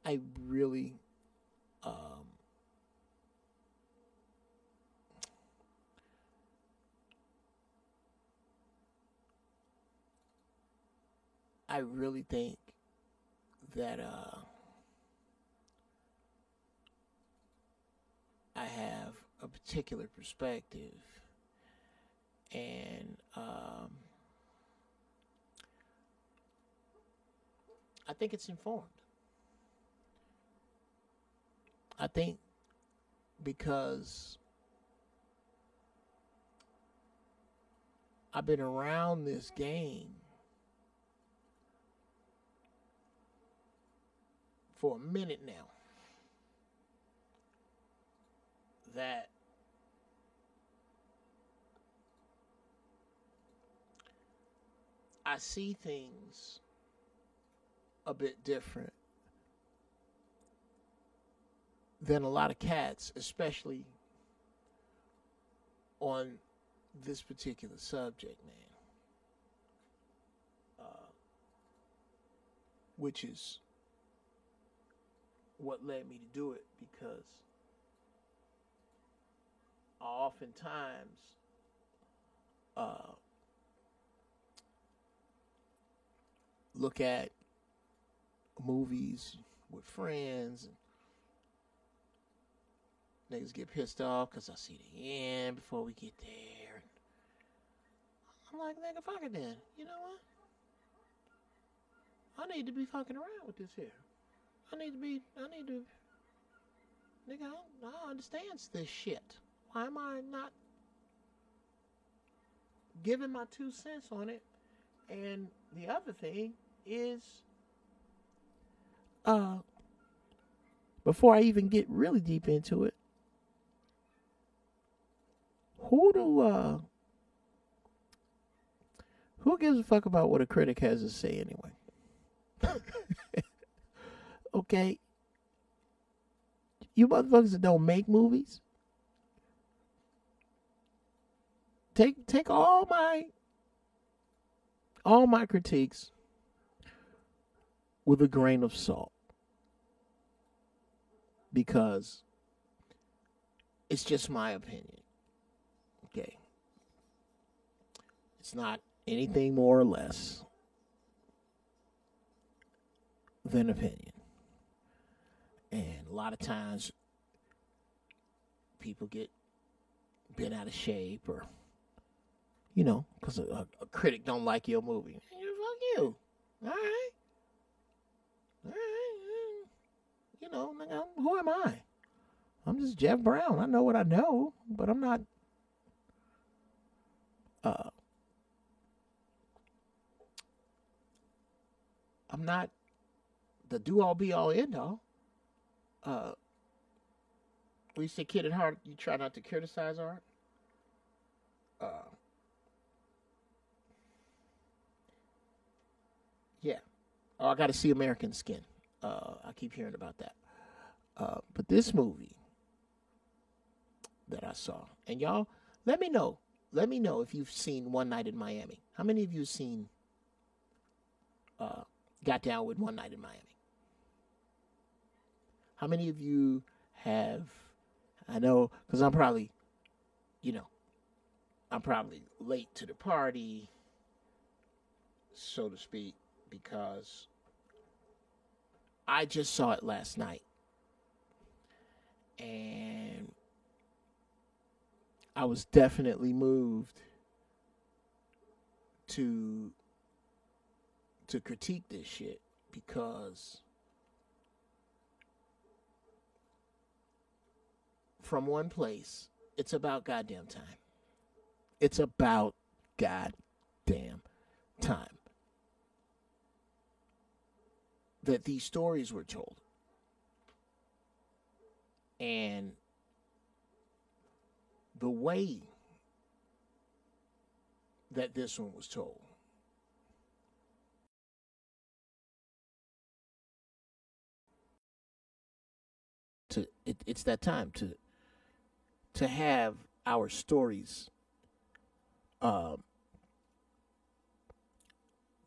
I really I really think that I have a particular perspective, and I think it's informed. I think because I've been around this game for a minute now, that I see things a bit different than a lot of cats, especially on this particular subject, man. Which is what led me to do it, because I oftentimes look at movies with friends, and niggas get pissed off because I see the end before we get there. I'm like, nigga, fuck it then. You know what? I need to be fucking around with this here. Nigga, I understand this shit. Why am I not giving my 2 cents on it? And the other thing is, before I even get really deep into it, who gives a fuck about what a critic has to say anyway? Okay, you motherfuckers that don't make movies, take all my critiques with a grain of salt, because it's just my opinion. Okay, it's not anything more or less than opinion. And a lot of times people get bent out of shape, or because a critic don't like your movie. Fuck you. All right. Nigga, who am I? I'm just Jeff Brown. I know what I know, but I'm not the do all be all end all. We say kid at heart, you try not to criticize art. Yeah. Oh, I got to see American Skin. I keep hearing about that. But this movie that I saw, and y'all, let me know if you've seen One Night in Miami. How many of you have seen Got Down with One Night in Miami? How many of you have? I know, because I'm probably late to the party, so to speak, because I just saw it last night. And I was definitely moved to critique this shit because from one place, it's about goddamn time. It's about goddamn time that these stories were told. And the way that this one was told, it's that time to have our stories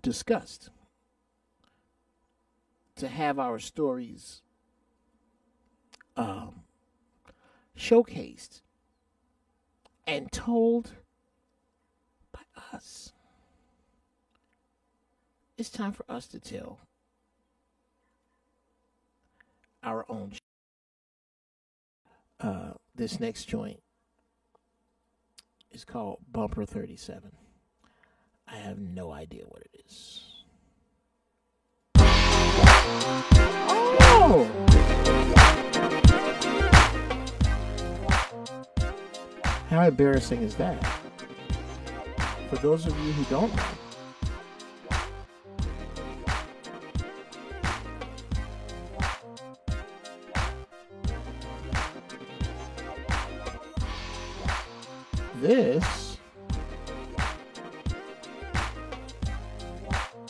discussed, to have our stories showcased and told by us. It's time for us to tell our own. This next joint is called Bumper 37. I have no idea what it is. Oh! How embarrassing is that? For those of you who don't know, this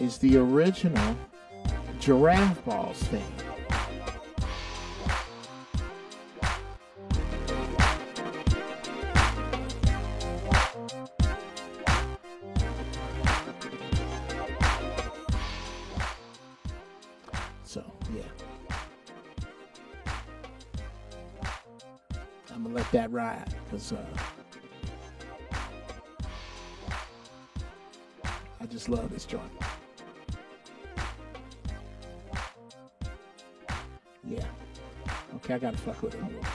is the original Giraffe Balls thing. So, yeah. I'm gonna let that ride because I just love this joint. Yeah. Okay, I gotta fuck with it a little bit.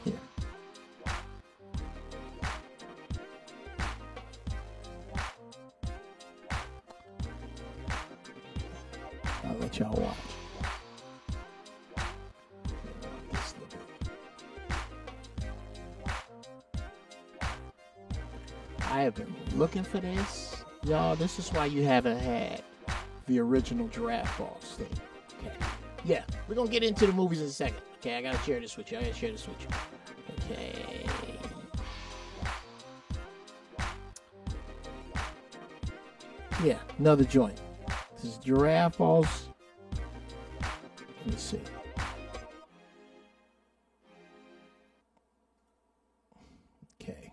Here. I'll let y'all watch. I have been looking for this. Y'all, this is why you haven't had the original Giraffe Balls thing. Okay. Yeah, we're gonna get into the movies in a second. Okay, I gotta share this with you. Okay. Yeah, another joint. This is Giraffe Balls. Let's see. Okay.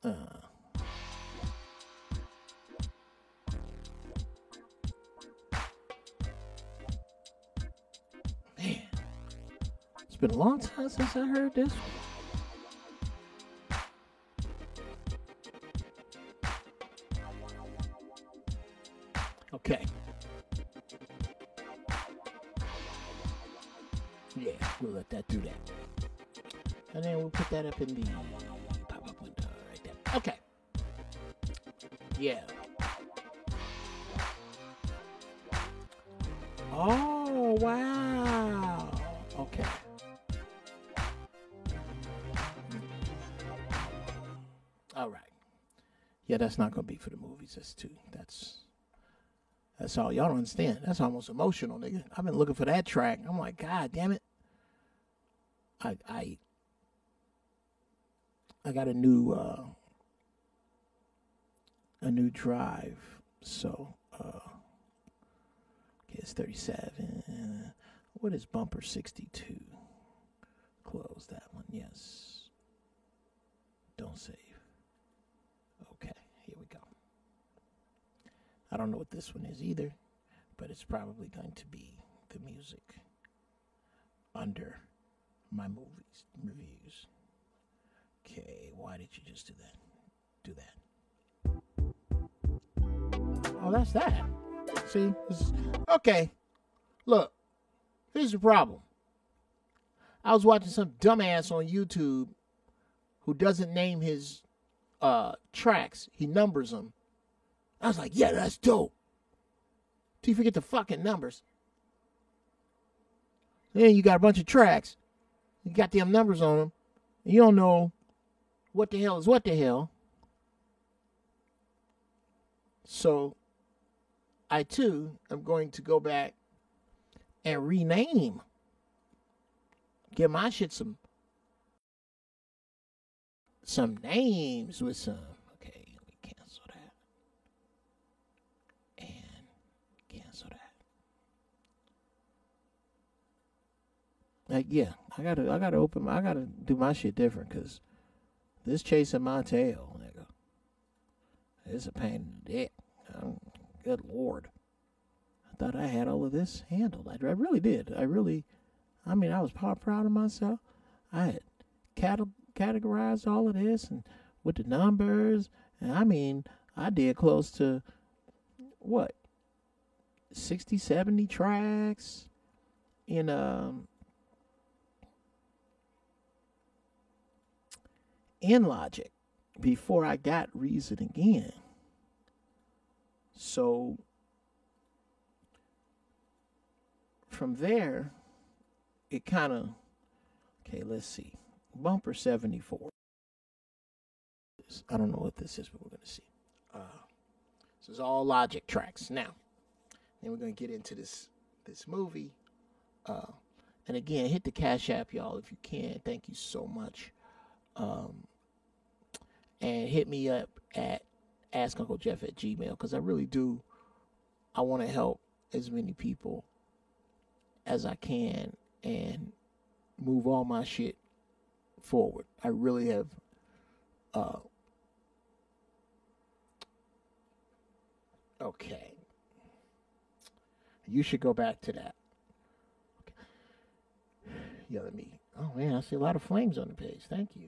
Man, it's been a long time since I heard this one. Okay. Yeah, we'll let that do that. And then we'll put that up in the pop-up window right there. Okay. Yeah. Oh, wow. Okay. All right. Yeah, that's not going to be for the movies. That's all. Y'all don't understand. That's almost emotional, nigga. I've been looking for that track. I'm like, God damn it. I got a new drive. So, okay, it's 37. What is bumper 62? Close that one. Yes. Don't save. Okay, here we go. I don't know what this one is either, but it's probably going to be the music under my movies reviews. Okay, why did you just do that? Oh, that's that. See? Okay. Look, here's the problem. I was watching some dumbass on YouTube who doesn't name his tracks. He numbers them. I was like, yeah, that's dope. Till you forget the fucking numbers. Then you got a bunch of tracks. You got them numbers on them. And you don't know what the hell is what the hell. So I too am going to go back and rename. Give my shit some names with some. Okay, let me cancel that. And cancel that. Like, yeah, I gotta do my shit different, because this chasing my tail, nigga, it's a pain in the dick. Good Lord. I thought I had all of this handled. I really did. I was proud of myself. I had categorized all of this and with the numbers. And I did close to, 60, 70 tracks in Logic before I got Reason Again. So from there, it kind of, okay, let's see. Bumper 74. I don't know what this is, but we're going to see. This is all Logic tracks. Now, then we're going to get into this movie. And again, hit the Cash App, y'all, if you can. Thank you so much. And hit me up at AskUncleJeff@gmail.com, because I really do. I want to help as many people as I can and move all my shit forward. I really have okay. You should go back to that. Okay. Yeah, oh man, I see a lot of flames on the page. Thank you.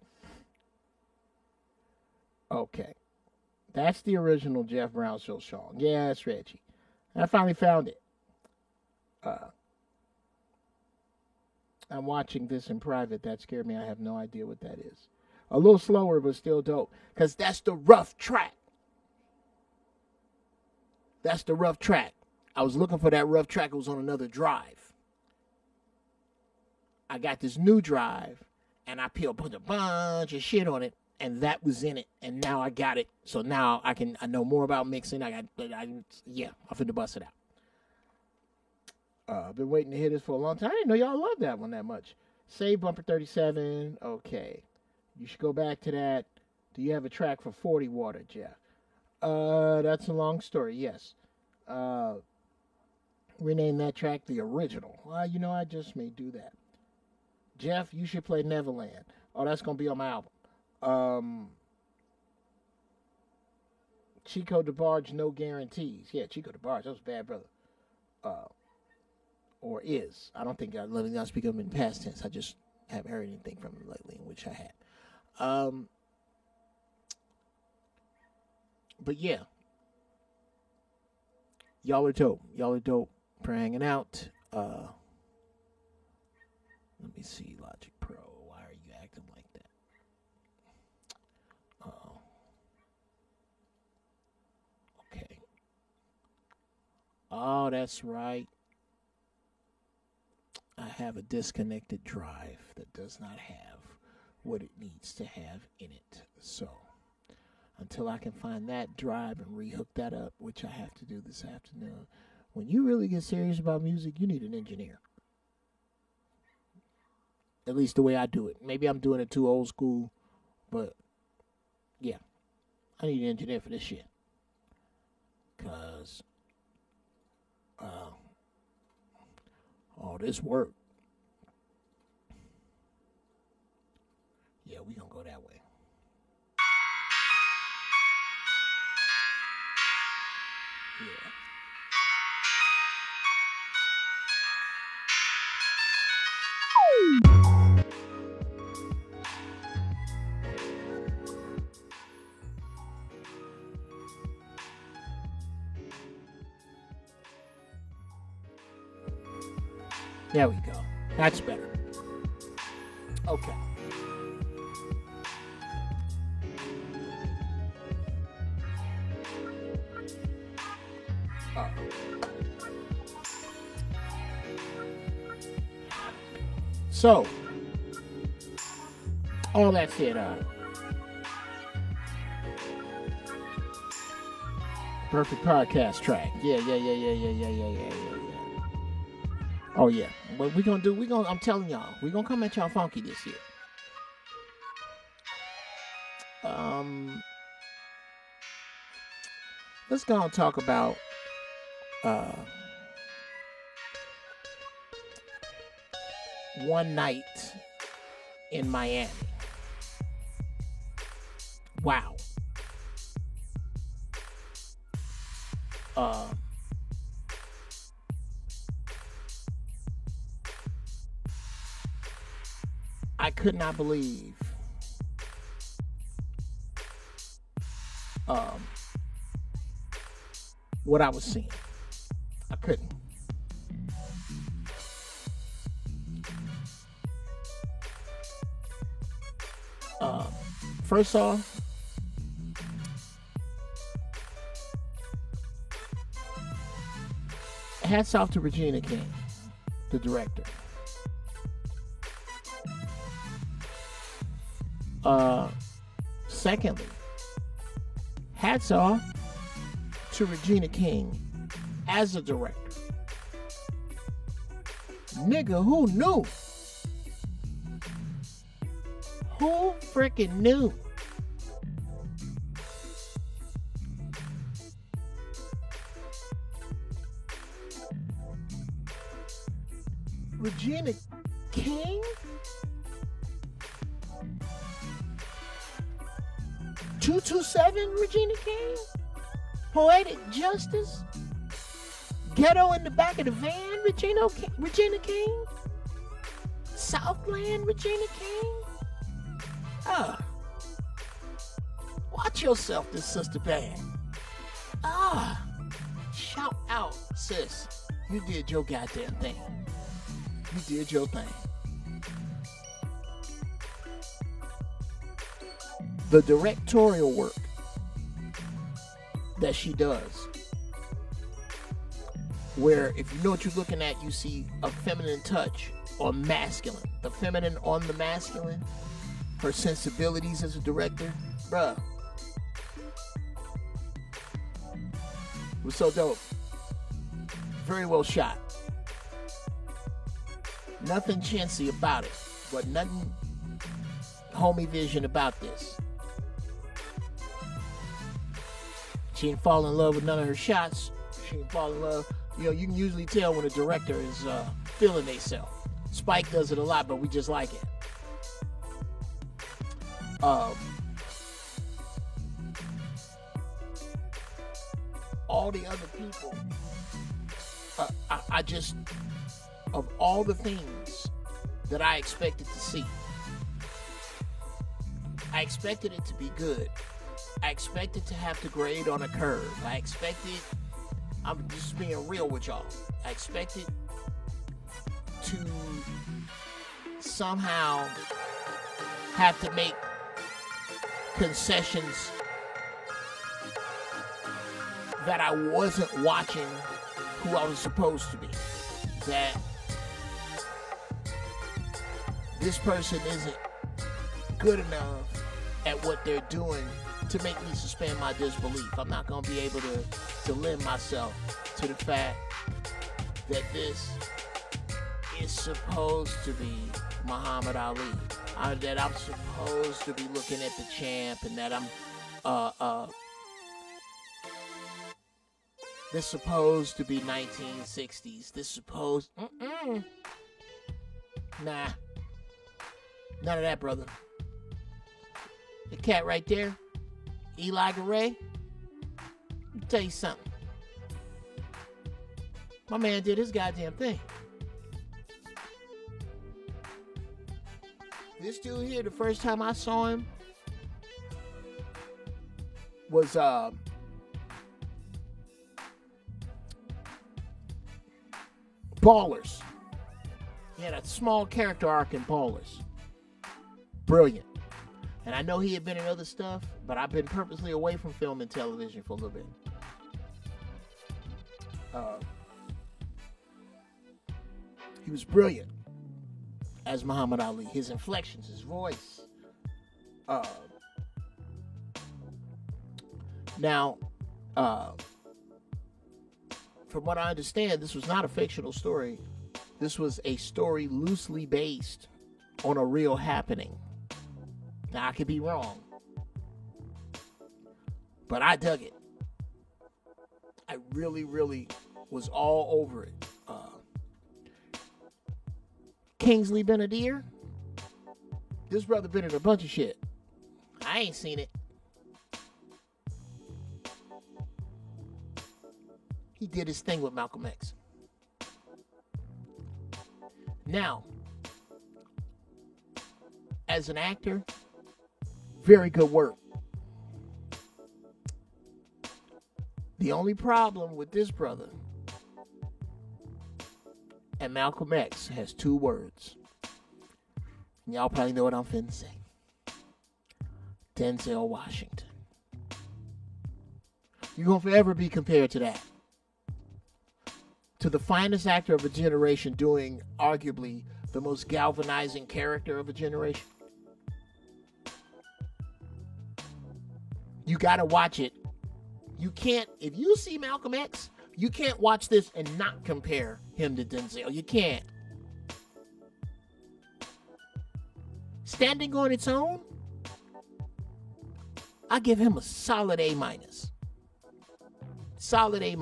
Okay. That's the original Jeff Brown Show song. Yeah, it's Reggie. I finally found it. I'm watching this in private. That scared me. I have no idea what that is. A little slower, but still dope. Because that's the rough track. That's the rough track. I was looking for that rough track. It was on another drive. I got this new drive, and I put a bunch of shit on it, and that was in it. And now I got it. So now I know more about mixing. I'm finna bust it out. I've been waiting to hear this for a long time. I didn't know y'all loved that one that much. Save Bumper 37. Okay. You should go back to that. Do you have a track for 40 Water, Jeff? That's a long story, yes. Rename that track the original. I just may do that. Jeff, you should play Neverland. Oh, that's going to be on my album. Chico DeBarge, No Guarantees. Yeah, Chico DeBarge, that was Bad Brother. Or is. I don't think I speak of him in past tense. I just haven't heard anything from him lately, which I had. But yeah. Y'all are dope. Y'all are dope for hanging out. Let me see, Logic Pro. Why are you acting like that? Okay. Oh, that's right. I have a disconnected drive that does not have what it needs to have in it. So, until I can find that drive and rehook that up, which I have to do this afternoon, when you really get serious about music, you need an engineer. At least the way I do it. Maybe I'm doing it too old school, but yeah, I need an engineer for this shit. Because all this work. Yeah, we gonna go that way. Yeah. There we go. That's better. Okay. So, all that said, perfect podcast track. Yeah. Oh yeah. What we gonna do? I'm telling y'all, we gonna come at y'all funky this year. Let's go and talk about one night in Miami. Wow. I could not believe what I was seeing. I couldn't. First off, hats off to Regina King, the director. Secondly, hats off to Regina King as a director. Nigga, who knew? Who freaking knew? Regina King? 227 Regina King? Poetic Justice? Ghetto in the back of the van, Regina King? Southland Regina King? Watch yourself, this sister band. Shout out, sis. You did your goddamn thing. You did your thing. The directorial work that she does, where if you know what you're looking at, you see a feminine touch or masculine. The feminine on the masculine, her sensibilities as a director, bruh. It was so dope. Very well shot. Nothing chintzy about it, but nothing homie vision about this. She didn't fall in love with none of her shots. She didn't fall in love. You know, you can usually tell when a director is feeling themselves. Spike does it a lot, but we just like it. All the other people, I just, of all the things that I expected to see, I expected it to be good. I expected to have to grade on a curve. I'm just being real with y'all. I expected to somehow have to make concessions that I wasn't watching who I was supposed to be. That this person isn't good enough at what they're doing to make me suspend my disbelief. I'm not going to be able to lend myself to the fact that this is supposed to be Muhammad Ali. That I'm supposed to be looking at the champ, and that I'm this supposed to be 1960s. This supposed nah, none of that, brother. The cat right there, Eli Garay. Let me tell you something. My man did his goddamn thing. This dude here, the first time I saw him was Ballers. He had a small character arc in Ballers. Brilliant. And I know he had been in other stuff, but I've been purposely away from film and television for a little bit. He was brilliant as Muhammad Ali. His inflections, his voice. Now, from what I understand, this was not a fictional story. This was a story loosely based on a real happening. Now, I could be wrong, but I dug it. I really, really was all over it. Kingsley Ben-Adir, this brother been in a bunch of shit. I ain't seen it. He did his thing with Malcolm X. Now, as an actor, very good work. The only problem with this brother and Malcolm X has two words. And y'all probably know what I'm finna say. Denzel Washington. You're gonna forever be compared to that. To the finest actor of a generation doing arguably the most galvanizing character of a generation. You gotta watch it. You can't, if you see Malcolm X, you can't watch this and not compare him to Denzel. You can't. Standing on its own, I give him a solid A-. Solid A-.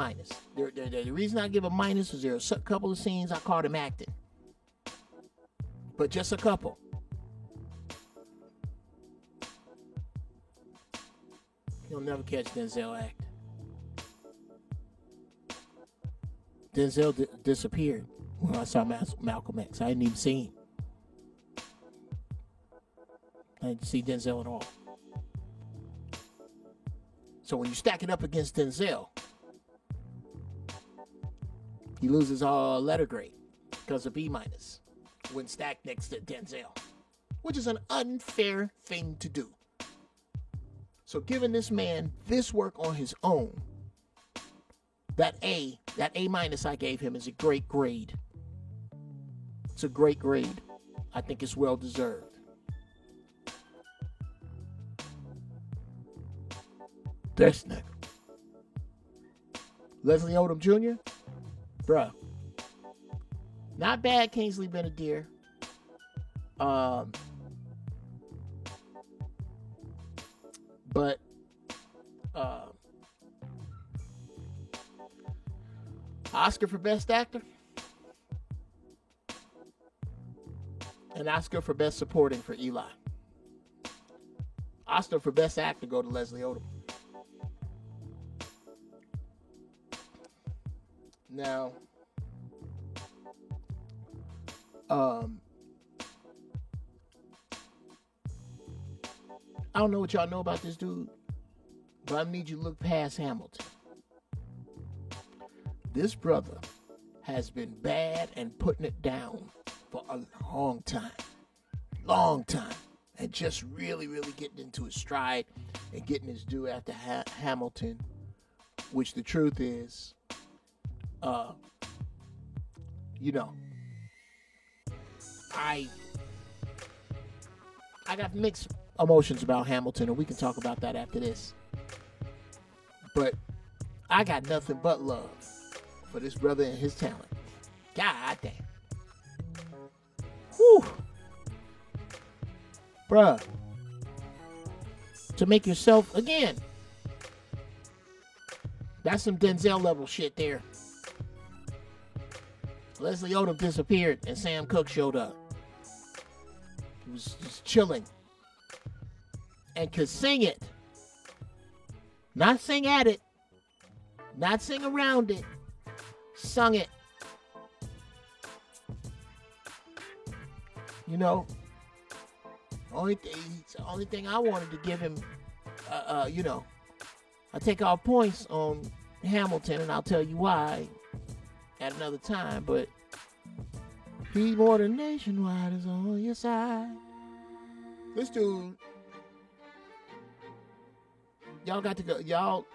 The reason I give a minus is there are a couple of scenes I caught him acting. But just a couple. You'll never catch Denzel act. Denzel disappeared when I saw Malcolm X. I didn't even see him. I didn't see Denzel at all. So when you stack it up against Denzel, he loses all letter grade because of B- when stacked next to Denzel, which is an unfair thing to do. So giving this man this work on his own, that A- I gave him is a great grade. It's a great grade. I think it's well deserved. This nigga. Leslie Odom Jr., bruh. Not bad, Kingsley Ben-Adir. But Oscar for Best Actor and Oscar for Best Supporting for Eli. Oscar for Best Actor go to Leslie Odom. Now, I don't know what y'all know about this dude, but I need you to look past Hamilton. This brother has been bad and putting it down for a long time. And just really, really getting into his stride and getting his due after Hamilton, which the truth is, I got mixed emotions about Hamilton, and we can talk about that after this. But I got nothing but love for this brother and his talent. God damn. Whew. Bruh. To make yourself, again, that's some Denzel level shit there. Leslie Odom disappeared and Sam Cooke showed up. He was just chilling. And could sing it. Not sing at it. Not sing around it. Sung it. You know, only thing I wanted to give him, I take off points on Hamilton, and I'll tell you why at another time, but Be More Than Nationwide is on your side. This dude, y'all got to go. Y'all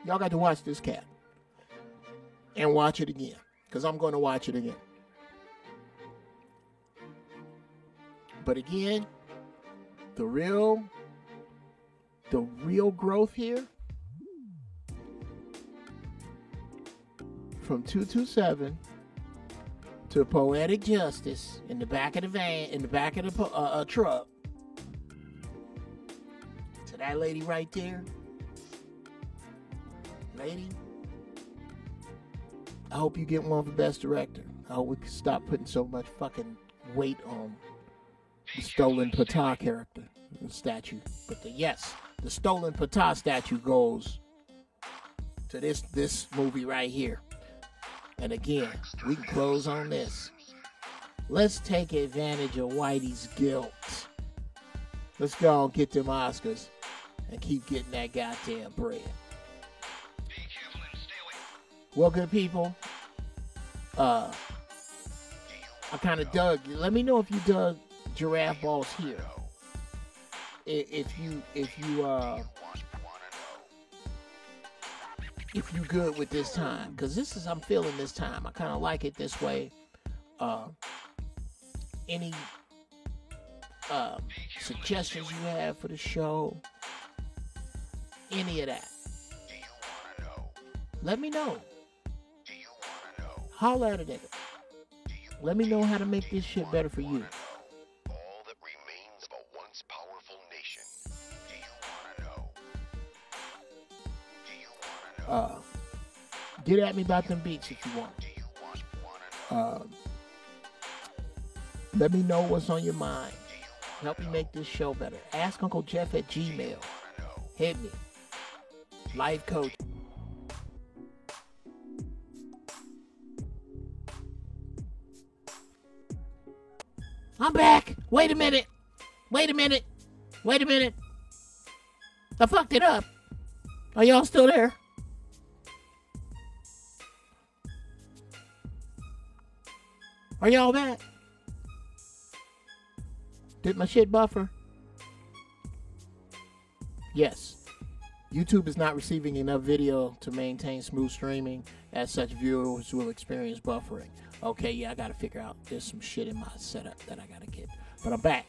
got to watch this cat and watch it again, because I'm going to watch it again. But again, the real growth here from 227 to Poetic Justice in the back of the van, in the back of the truck, to that lady right there. Lady, I hope you get one for Best Director. I hope we can stop putting so much fucking weight on the Stolen Patah character, the statue. But the Stolen Patah statue goes to this movie right here. And again, we can close on this. Let's take advantage of Whitey's guilt. Let's go and get them Oscars and keep getting that goddamn bread. Well, good people, I kind of dug. Let me know if you dug Giraffe Balls here. If you good with this time, because I'm feeling this time. I kind of like it this way. Any suggestions you have for the show? Any of that? Let me know. Holler at it. Let me know how to make this shit better for you. All that remains of a once powerful nation. Do you want to know? Get at me about them beats if you want. Let me know what's on your mind. Help me make this show better. Ask Uncle Jeff at Gmail. Hit me. Life coach. I'm back. Wait a minute. I fucked it up. Are y'all still there? Are y'all back? Did my shit buffer? Yes. YouTube is not receiving enough video to maintain smooth streaming. As such, viewers will experience buffering. Okay, yeah, I gotta figure out. There's some shit in my setup that I gotta get. But I'm back.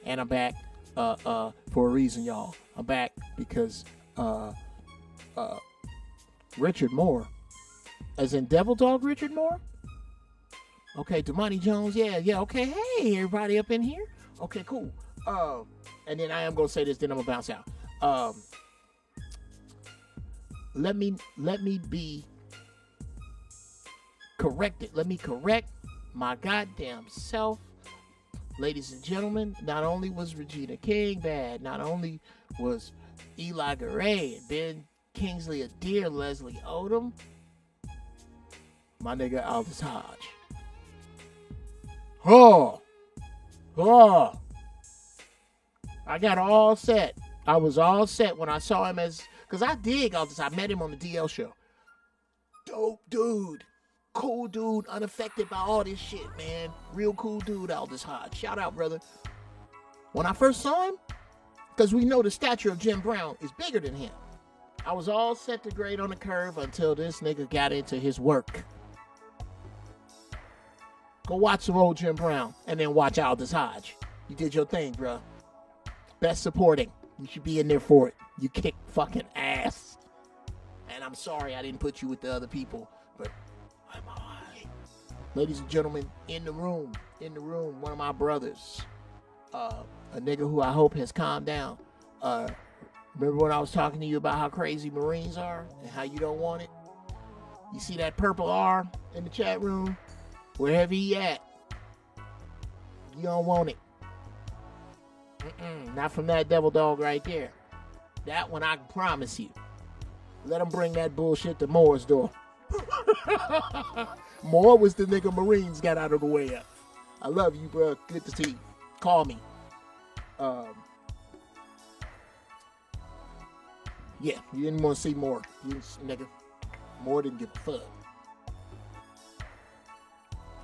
And I'm back for a reason, y'all. I'm back because Richard Moore, as in Devil Dog Richard Moore? Okay, Damani Jones, yeah, okay. Hey, everybody up in here? Okay, cool. And then I am gonna say this, then I'm gonna bounce out. Let me be corrected. Let me correct my goddamn self. Ladies and gentlemen, not only was Regina King bad, not only was Eli Garay and Ben Kingsley a dear Leslie Odom, my nigga Aldous Hodge. I got all set. I was all set when I saw him because I dig Aldous. I met him on the DL show. Dope dude. Cool dude, unaffected by all this shit, man. Real cool dude, Aldous Hodge. Shout out, brother. When I first saw him, because we know the stature of Jim Brown is bigger than him, I was all set to grade on the curve until this nigga got into his work. Go watch some old Jim Brown and then watch Aldous Hodge. You did your thing, bro. Best supporting. You should be in there for it. You kick fucking ass. And I'm sorry I didn't put you with the other people, but I'm alright. Ladies and gentlemen, in the room, one of my brothers, a nigga who I hope has calmed down. Remember when I was talking to you about how crazy Marines are and how you don't want it? You see that purple R in the chat room? Wherever he at, you don't want it. Not from that devil dog right there. That one I can promise you. Let him bring that bullshit to Moore's door. Moore was the nigga Marines got out of the way of. I love you, bro. Good to see you. Call me. Yeah, you didn't want to see Moore. Nigga. Moore didn't give a fuck.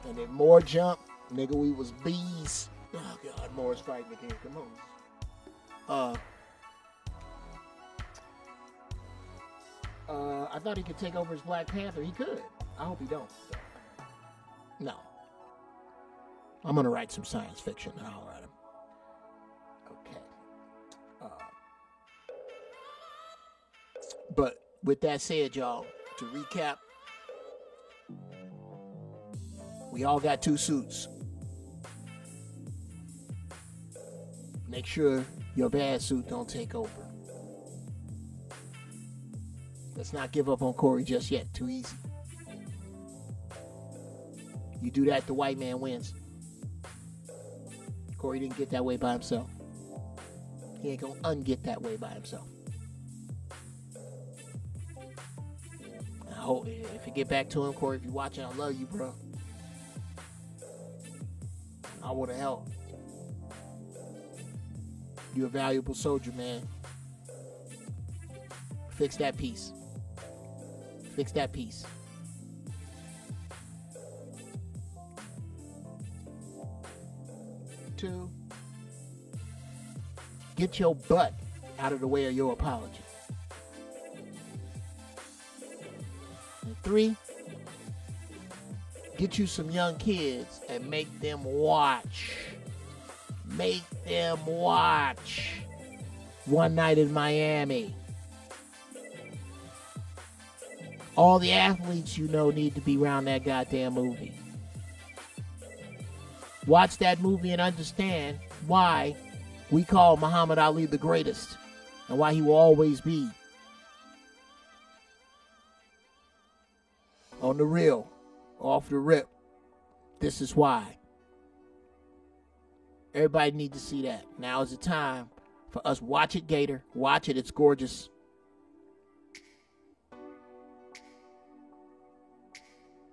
And then Moore jumped. Nigga, we was bees. Oh, God, Morris fighting again. Come on. I thought he could take over as Black Panther. He could. I hope he don't. No. I'm going to write some science fiction and I'll write him. Okay. But with that said, y'all, to recap, we all got 2 suits. Make sure your bad suit don't take over. Let's not give up on Corey just yet. Too easy. You do that, the white man wins. Corey didn't get that way by himself. He ain't gonna unget that way by himself. I hope if you get back to him, Corey, if you're watching, I love you, bro. I would have helped. You're a valuable soldier, man. Fix that piece. Fix that piece. Two, get your butt out of the way of your apology. And 3, get you some young kids and make them watch. Make them watch One Night in Miami. All the athletes you know need to be around that goddamn movie. Watch that movie and understand why we call Muhammad Ali the greatest and why he will always be. On the real, off the rip, this is why. Everybody needs to see that. Now is the time for us. Watch it, Gator. Watch it. It's gorgeous.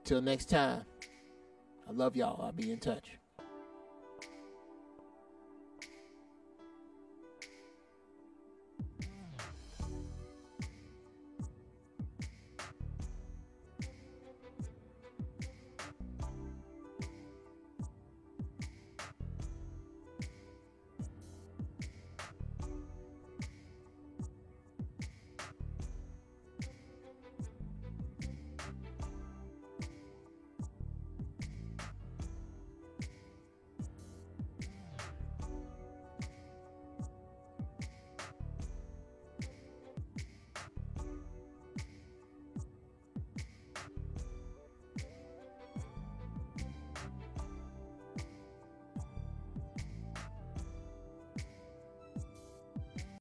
Till next time, I love y'all. I'll be in touch.